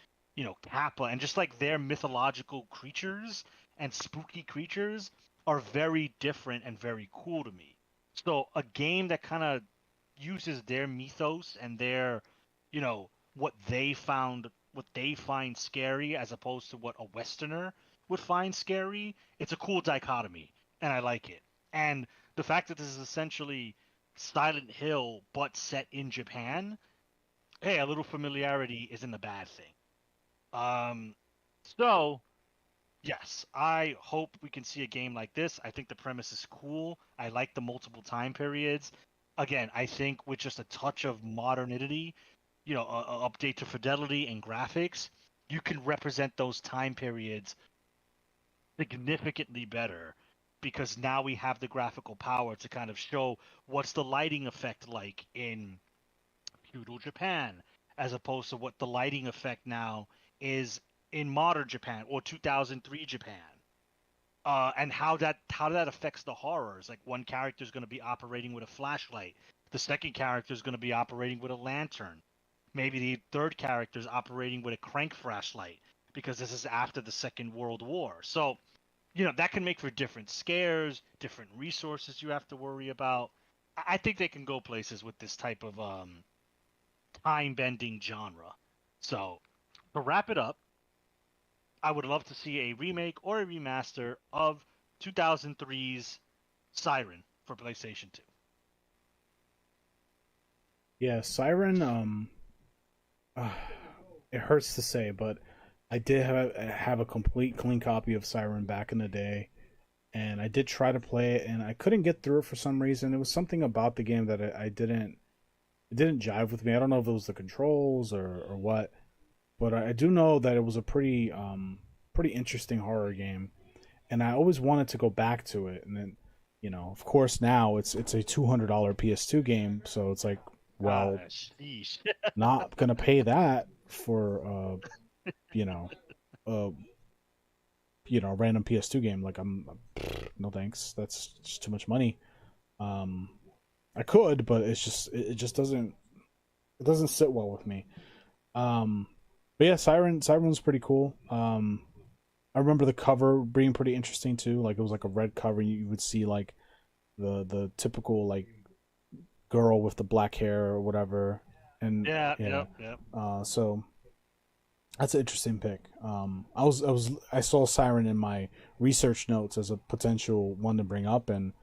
B: kappa, and just like their mythological creatures and spooky creatures are very different and very cool to me. So a game that kind of uses their mythos and their, what they find scary, as opposed to what a Westerner would find scary. It's a cool dichotomy, and I like it. And the fact that this is essentially Silent Hill but set in Japan, hey, a little familiarity isn't a bad thing. Um, so yes, I hope we can see a game like this. I think the premise is cool. I like the multiple time periods. Again, I think with just a touch of modernity, a update to fidelity and graphics, you can represent those time periods significantly better, because now we have the graphical power to kind of show what's the lighting effect like in feudal Japan, as opposed to what the lighting effect now is in modern Japan or 2003 Japan. And how that affects the horrors. Like one character is going to be operating with a flashlight, the second character is going to be operating with a lantern. Maybe the third character is operating with a crank flashlight, because this is after the Second World War. So that can make for different scares, different resources you have to worry about. I think they can go places with this type of time bending genre. So to wrap it up, I would love to see a remake or a remaster of 2003's Siren for PlayStation 2.
A: Yeah, Siren. Uh, it hurts to say, but I did have a complete clean copy of Siren back in the day, and I did try to play it, and I couldn't get through it for some reason. It was something about the game that I didn't it didn't jive with me. I don't know if it was the controls or what, but I do know that it was a pretty interesting horror game, and I always wanted to go back to it. And then, of course, now it's a $200 PS2 game, so it's like, well,
B: Sheesh.
A: not gonna pay that for you know uh random PS2 game. Like no thanks. That's just too much money. Um, I could, but it just doesn't sit well with me. Um, but yeah, Siren was pretty cool. I remember the cover being pretty interesting too. Like it was like a red cover. You would see like the typical like girl with the black hair or whatever, and
B: Yeah,
A: yeah.
B: yep, yep.
A: So that's an interesting pick. I saw Siren in my research notes as a potential one to bring up, and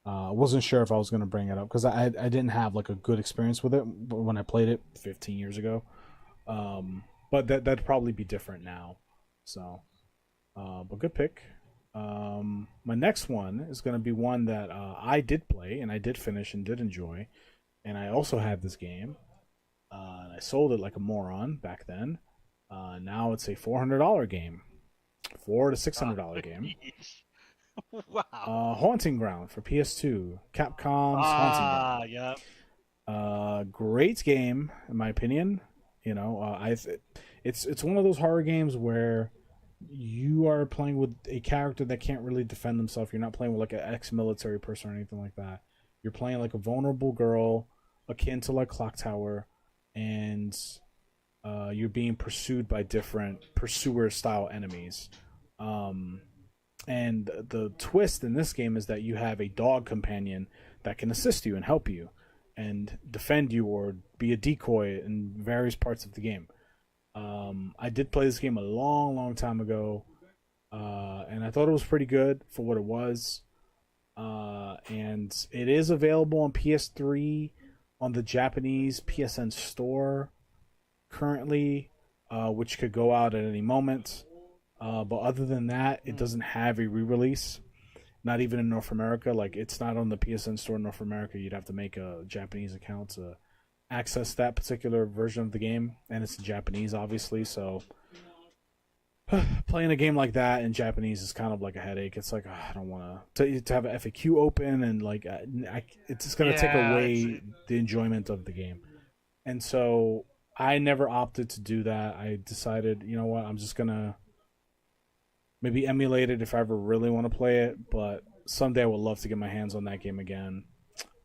A: I wasn't sure if I was going to bring it up because I didn't have like a good experience with it when I played it 15 years ago. But that'd probably be different now. So, but good pick. My next one is going to be one that I did play and I did finish and did enjoy, and I also had this game. And I sold it like a moron back then. Now it's a $400 game, $400 to $600 game.
B: Wow.
A: Haunting Ground for PS2, Capcom's Haunting Ground.
B: Yep.
A: Great game in my opinion. It's one of those horror games where you are playing with a character that can't really defend himself. You're not playing with like an ex-military person or anything like that. You're playing like a vulnerable girl, akin to like Clock Tower, and you're being pursued by different pursuer style enemies. Um, and the twist in this game is that you have a dog companion that can assist you and help you and defend you or be a decoy in various parts of the game. I did play this game a long, long time ago, and I thought it was pretty good for what it was. And it is available on PS3 on the Japanese PSN store currently, which could go out at any moment. But other than that, it doesn't have a re-release. Not even in North America. Like it's not on the PSN store in North America. You'd have to make a Japanese account to access that particular version of the game, and it's in Japanese, obviously. So playing a game like that in Japanese is kind of like a headache. It's like I don't want to have an FAQ open, and like it's just gonna take
B: Yeah, it's
A: away the enjoyment of the game. And so I never opted to do that. I decided, you know what, I'm just gonna maybe emulate it if I ever really want to play it. But someday I would love to get my hands on that game again.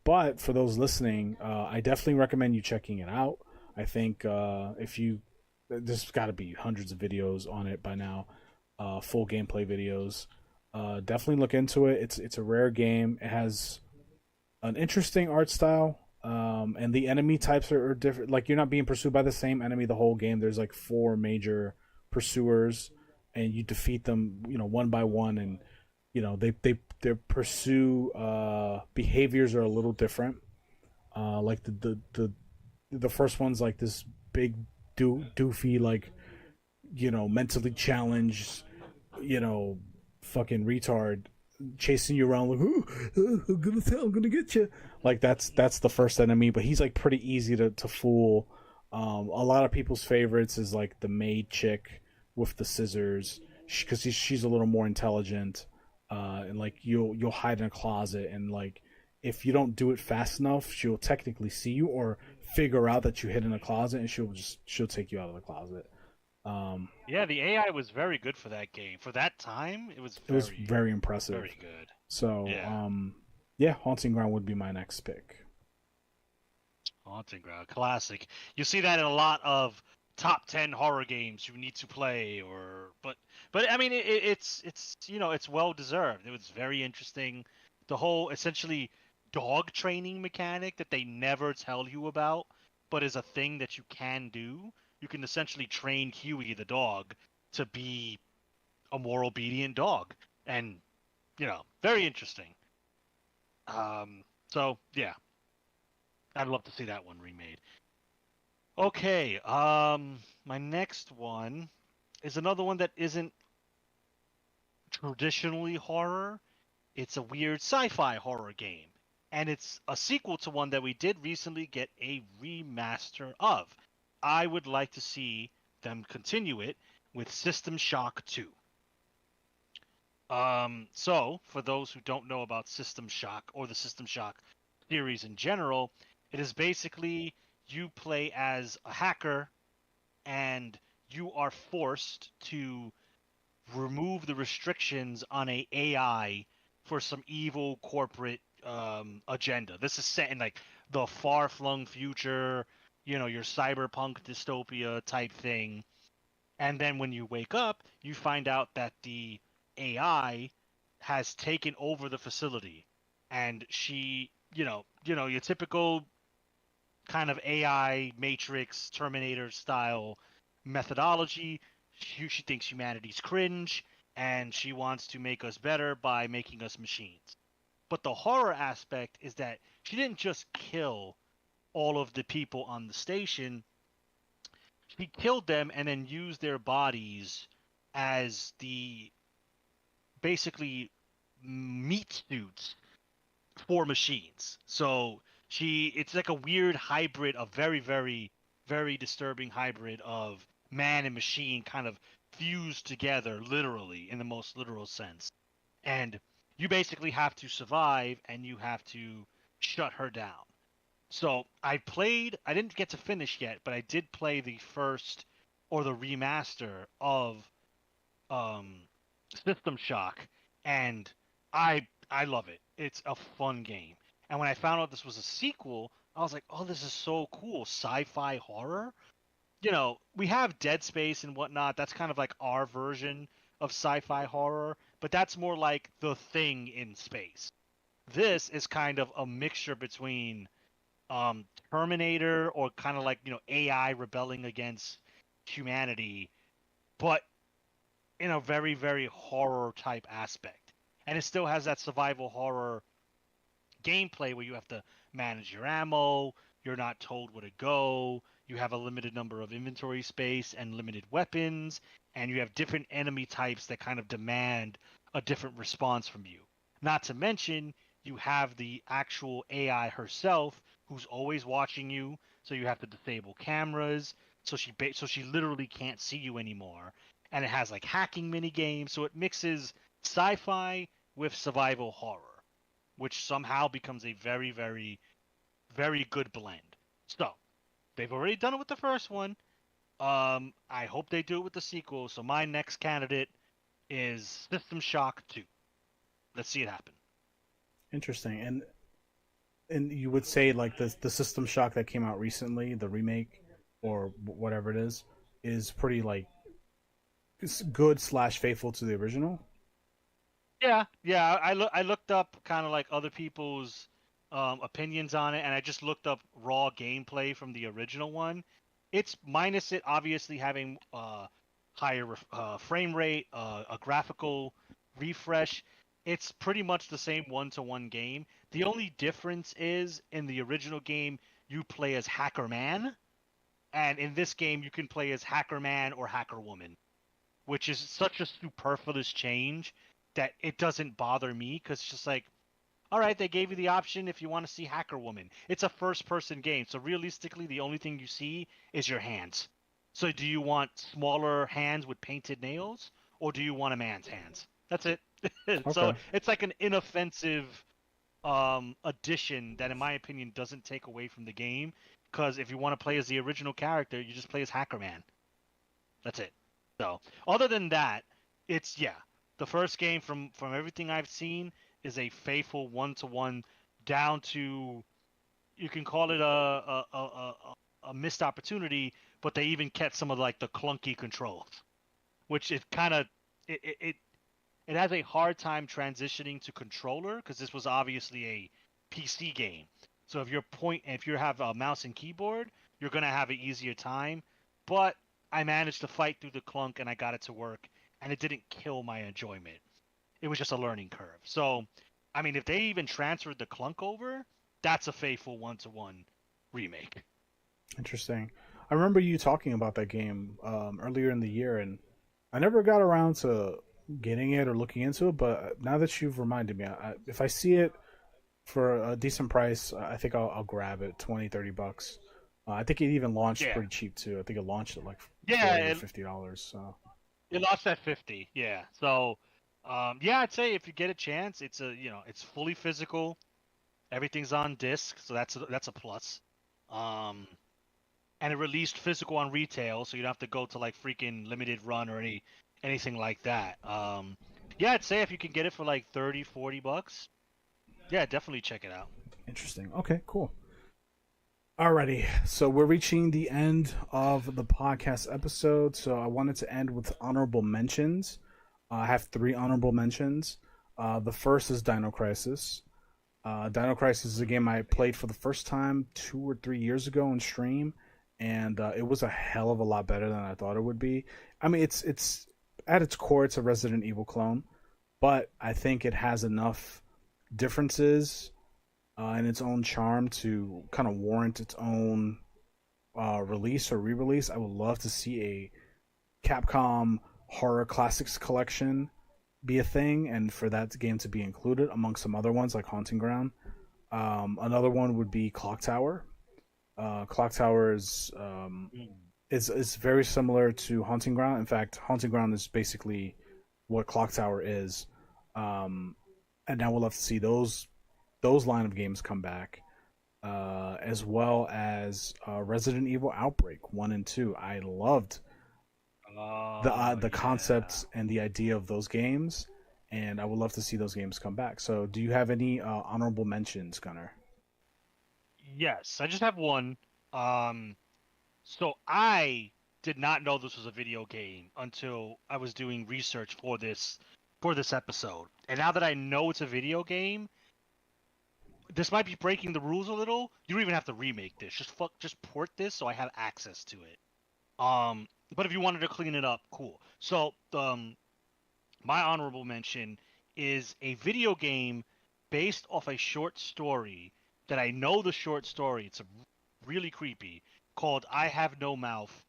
A: But for those listening, I definitely recommend you checking it out. I think if you, there's got to be hundreds of videos on it by now, full gameplay videos. Definitely look into it. It's a rare game. It has an interesting art style, and the enemy types are different. Like you're not being pursued by the same enemy the whole game. There's like four major pursuers, and you defeat them, one by one, and they their pursue behaviors are a little different. Like the first one's like this big doofy, like mentally challenged, you know fucking retard chasing you around like, I'm gonna get you. Like that's the first enemy, but he's like pretty easy to fool. A lot of people's favorites is like the maid chick with the scissors, because she's a little more intelligent, and like you'll hide in a closet, and like if you don't do it fast enough, she'll technically see you or figure out that you hid in a closet, and she'll take you out of the closet. Um,
B: yeah. The AI was very good for that game. For that time, it was
A: it was
B: very,
A: very impressive.
B: very good.
A: So,
B: Yeah,
A: yeah, Haunting Ground would be my next pick.
B: Haunting Ground, classic. You see that in a lot of top 10 horror games you need to play, but I mean, it's it's well deserved. It was very interesting. The whole essentially dog training mechanic that they never tell you about, but is a thing that you can do. You can essentially train Huey the dog to be a more obedient dog, and very interesting. So yeah, I'd love to see that one remade. Okay, my next one is another one that isn't traditionally horror. It's a weird sci-fi horror game, and it's a sequel to one that we did recently get a remaster of. I would like to see them continue it with System Shock 2. So for those who don't know about System Shock or the System Shock series in general, it is basically you play as a hacker and you are forced to remove the restrictions on a AI for some evil corporate agenda. This is set in like the far-flung future, your cyberpunk dystopia type thing. And then when you wake up, you find out that the AI has taken over the facility, and she, your typical kind of AI Matrix Terminator style methodology. She thinks humanity's cringe, and she wants to make us better by making us machines. But the horror aspect is that she didn't just kill all of the people on the station, she killed them and then used their bodies as the basically meat suits for machines. So it's like a weird hybrid, a very, very, very disturbing hybrid of man and machine kind of fused together, literally, in the most literal sense. And you basically have to survive and you have to shut her down. So I didn't get to finish yet, but I did play the first or the remaster of um, System Shock, and I love it. It's a fun game. And when I found out this was a sequel, I was like, oh, this is so cool. Sci-fi horror. We have Dead Space and whatnot. That's kind of like our version of sci-fi horror, but that's more like The Thing in space. This is kind of a mixture between Terminator or kind of like AI rebelling against humanity, but in a very very horror type aspect. And it still has that survival horror gameplay where you have to manage your ammo, you're not told where to go, you have a limited number of inventory space and limited weapons, and you have different enemy types that kind of demand a different response from you. Not to mention, you have the actual AI herself who's always watching you, so you have to disable cameras, so she literally can't see you anymore. And it has like hacking mini games, so it mixes sci-fi with survival horror, which somehow becomes a very, very, very good blend. So they've already done it with the first one. I hope they do it with the sequel. So my next candidate is System Shock 2. Let's see it happen.
A: Interesting. And you would say like the System Shock that came out recently, the remake or whatever it is pretty like it's good slash faithful to the original.
B: Yeah, yeah. I looked up kind of like other people's opinions on it, and I just looked up raw gameplay from the original one. It's minus it obviously having higher frame rate, a graphical refresh. It's pretty much the same one-to-one game. The only difference is in the original game you play as Hacker Man, and in this game you can play as Hacker Man or Hacker Woman, which is such a superfluous change that it doesn't bother me because it's just like, all right, they gave you the option if you want to see Hacker Woman. It's a first person game, so realistically, the only thing you see is your hands. So, do you want smaller hands with painted nails, or do you want a man's hands? That's it. So,
A: Okay.
B: it's like an inoffensive addition that, in my opinion, doesn't take away from the game. Because if you want to play as the original character, you just play as Hacker Man. That's it. So, other than that, it's yeah. The first game from everything I've seen is a faithful one-to-one down to you can call it a missed opportunity, but they even kept some of like the clunky controls, which it kind of it has a hard time transitioning to controller because this was obviously a PC game. So if you have a mouse and keyboard, you're gonna have an easier time. But I managed to fight through the clunk and I got it to work, and it didn't kill my enjoyment. It was just a learning curve. So, I mean, if they even transferred the clunk over, that's a faithful one-to-one remake.
A: Interesting. I remember you talking about that game earlier in the year, and I never got around to getting it or looking into it. But now that you've reminded me, if I see it for a decent price, I think I'll grab it. 20, $30. I think it even launched
B: Yeah,
A: pretty cheap too. I think it launched at like
B: yeah,
A: 40 or $50. So
B: it lost at 50. Yeah, so yeah, I'd say if you get a chance, it's fully physical. Everything's on disc, so that's a plus. Um, and it released physical on retail, so you don't have to go to like freaking limited run or anything like that. Yeah, I'd say if you can get it for like 30, $40, yeah, definitely check it out.
A: interesting. Okay, cool. Alrighty, so we're reaching the end of the podcast episode. So I wanted to end with honorable mentions. I have three honorable mentions. The first is Dino Crisis. Dino Crisis is a game I played for the first time 2 or 3 years ago on stream, and it was a hell of a lot better than I thought it would be. I mean, it's at its core, it's a Resident Evil clone, but I think it has enough differences and its own charm to kind of warrant its own release or re-release. I would love to see a Capcom Horror Classics collection be a thing, and for that game to be included among some other ones like Haunting Ground. Another one would be Clock Tower. Clock Tower
B: Mm.
A: is very similar to Haunting Ground. In fact, Haunting Ground is basically what Clock Tower is. Um, and now we'll have to see those line of games come back, as well as Resident Evil Outbreak 1 and 2. I loved
B: Oh
A: the
B: yeah.
A: concepts and the idea of those games, and I would love to see those games come back. So, do you have any honorable mentions, Gunnar?
B: Yes, I just have one. Um, so I did not know this was a video game until I was doing research for this episode. And now that I know it's a video game, this might be breaking the rules a little. You don't even have to remake this. Just port this so I have access to it. But if you wanted to clean it up, cool. So, my honorable mention is a video game based off a short story that I know the short story. It's really creepy, called I Have No Mouth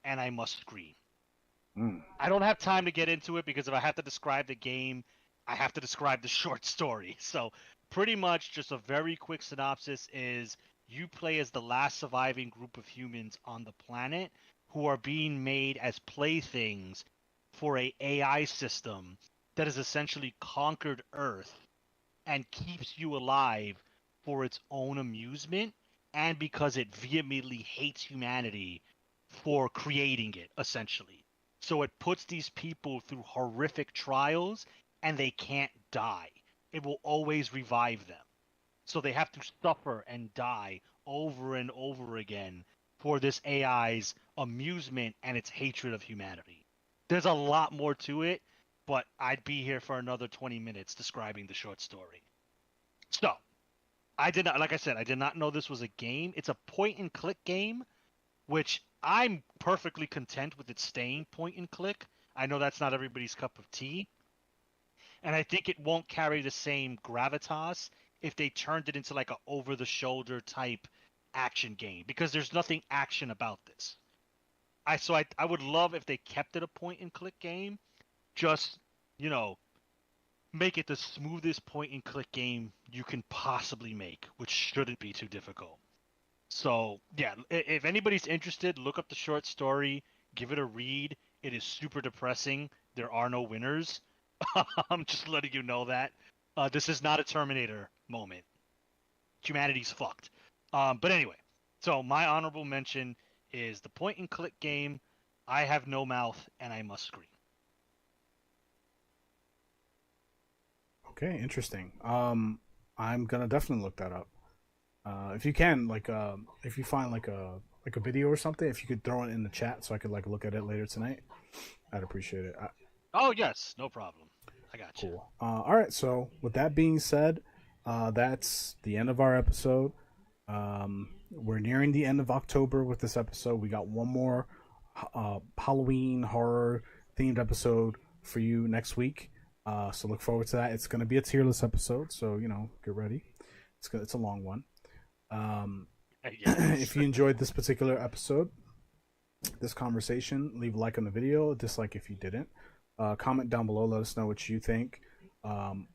B: and I Must Scream.
A: Mm.
B: I don't have time to get into it because if I have to describe the game, I have to describe the short story. So, pretty much just a very quick synopsis is you play as the last surviving group of humans on the planet who are being made as playthings for a AI system that has essentially conquered Earth and keeps you alive for its own amusement and because it vehemently hates humanity for creating it, essentially. So it puts these people through horrific trials and they can't die. It will always revive them. So they have to suffer and die over and over again for this AI's amusement and its hatred of humanity. There's a lot more to it, but I'd be here for another 20 minutes describing the short story. So, I did not, like I said, I did not know this was a game. It's a point and click game, which I'm perfectly content with it staying point and click. I know that's not everybody's cup of tea, and I think it won't carry the same gravitas if they turned it into like a over the shoulder type action game because there's nothing action about this. I would love if they kept it a point and click game, just, you know, make it the smoothest point and click game you can possibly make, which shouldn't be too difficult. So, yeah, if anybody's interested, look up the short story, give it a read. It is super depressing. There are no winners. I'm just letting you know that. This is not a Terminator moment. Humanity's fucked. But anyway, so my honorable mention is the point and click game. I Have No Mouth and I Must Scream.
A: Okay, interesting. I'm gonna definitely look that up. If you can, if you find like a video or something, if you could throw it in the chat so I could like look at it later tonight, I'd appreciate it.
B: Oh, yes, no problem. I got you.
A: Cool. All right. So with that being said, that's the end of our episode. We're nearing the end of October with this episode. We got one more Halloween horror themed episode for you next week. So look forward to that. It's going to be a tier list episode, so get ready. It's a long one.
B: Yes.
A: If you enjoyed this particular episode, this conversation, leave a like on the video, a dislike if you didn't. Comment down below, let us know what you think. Um,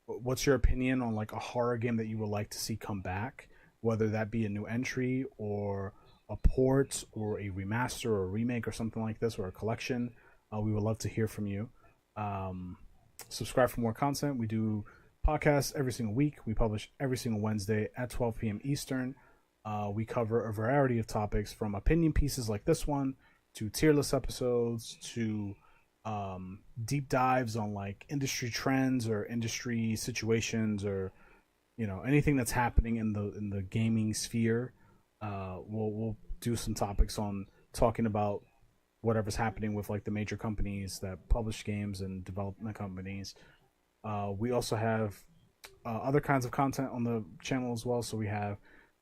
A: what's your opinion on like a horror game that you would like to see come back, whether that be a new entry or a port or a remaster or a remake or something like this or a collection. We would love to hear from you. Um, Subscribe for more content. We do podcasts every single week. We publish every single Wednesday at 12 p.m. Eastern. We cover a variety of topics from opinion pieces like this one to tier list episodes to deep dives on like industry trends or industry situations or anything that's happening in the gaming sphere. We'll do some topics on talking about whatever's happening with like the major companies that publish games and development companies. We also have other kinds of content on the channel as well. So we have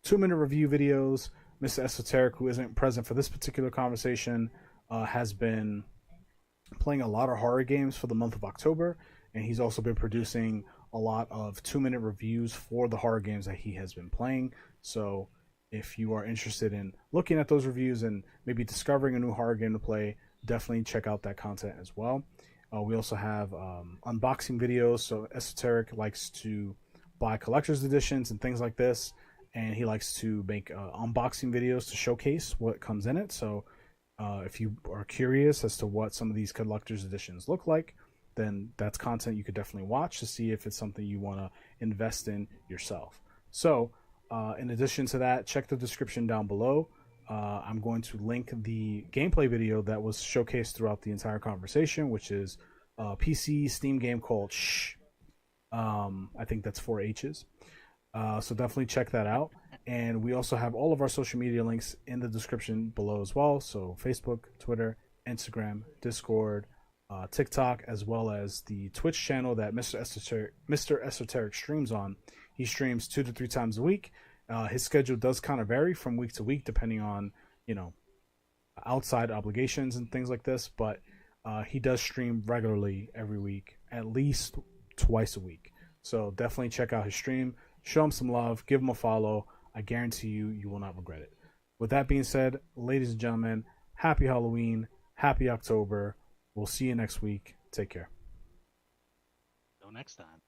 A: 2-minute review videos. Mr. Esoteric, who isn't present for this particular conversation, has been playing a lot of horror games for the month of October, and he's also been producing a lot of 2-minute reviews for the horror games that he has been playing. So if you are interested in looking at those reviews and maybe discovering a new horror game to play, definitely check out that content as well. We also have unboxing videos. So Esoteric likes to buy collector's editions and things like this, and he likes to make unboxing videos to showcase what comes in it. So if you are curious as to what some of these collector's editions look like, then that's content you could definitely watch to see if it's something you want to invest in yourself. So, in addition to that, check the description down below. I'm going to link the gameplay video that was showcased throughout the entire conversation, which is a PC Steam game called Shh. I think that's four H's. So definitely check that out. And we also have all of our social media links in the description below as well. So Facebook, Twitter, Instagram, Discord, TikTok, as well as the Twitch channel that Mr. Esoteric streams on. He streams 2 to 3 times a week. His schedule does kind of vary from week to week depending on, you know, outside obligations and things like this. But he does stream regularly every week, at least twice a week. So definitely check out his stream. Show him some love. Give him a follow. I guarantee you will not regret it. With that being said, ladies and gentlemen, happy Halloween. Happy October. We'll see you next week. Take care.
B: Till next time.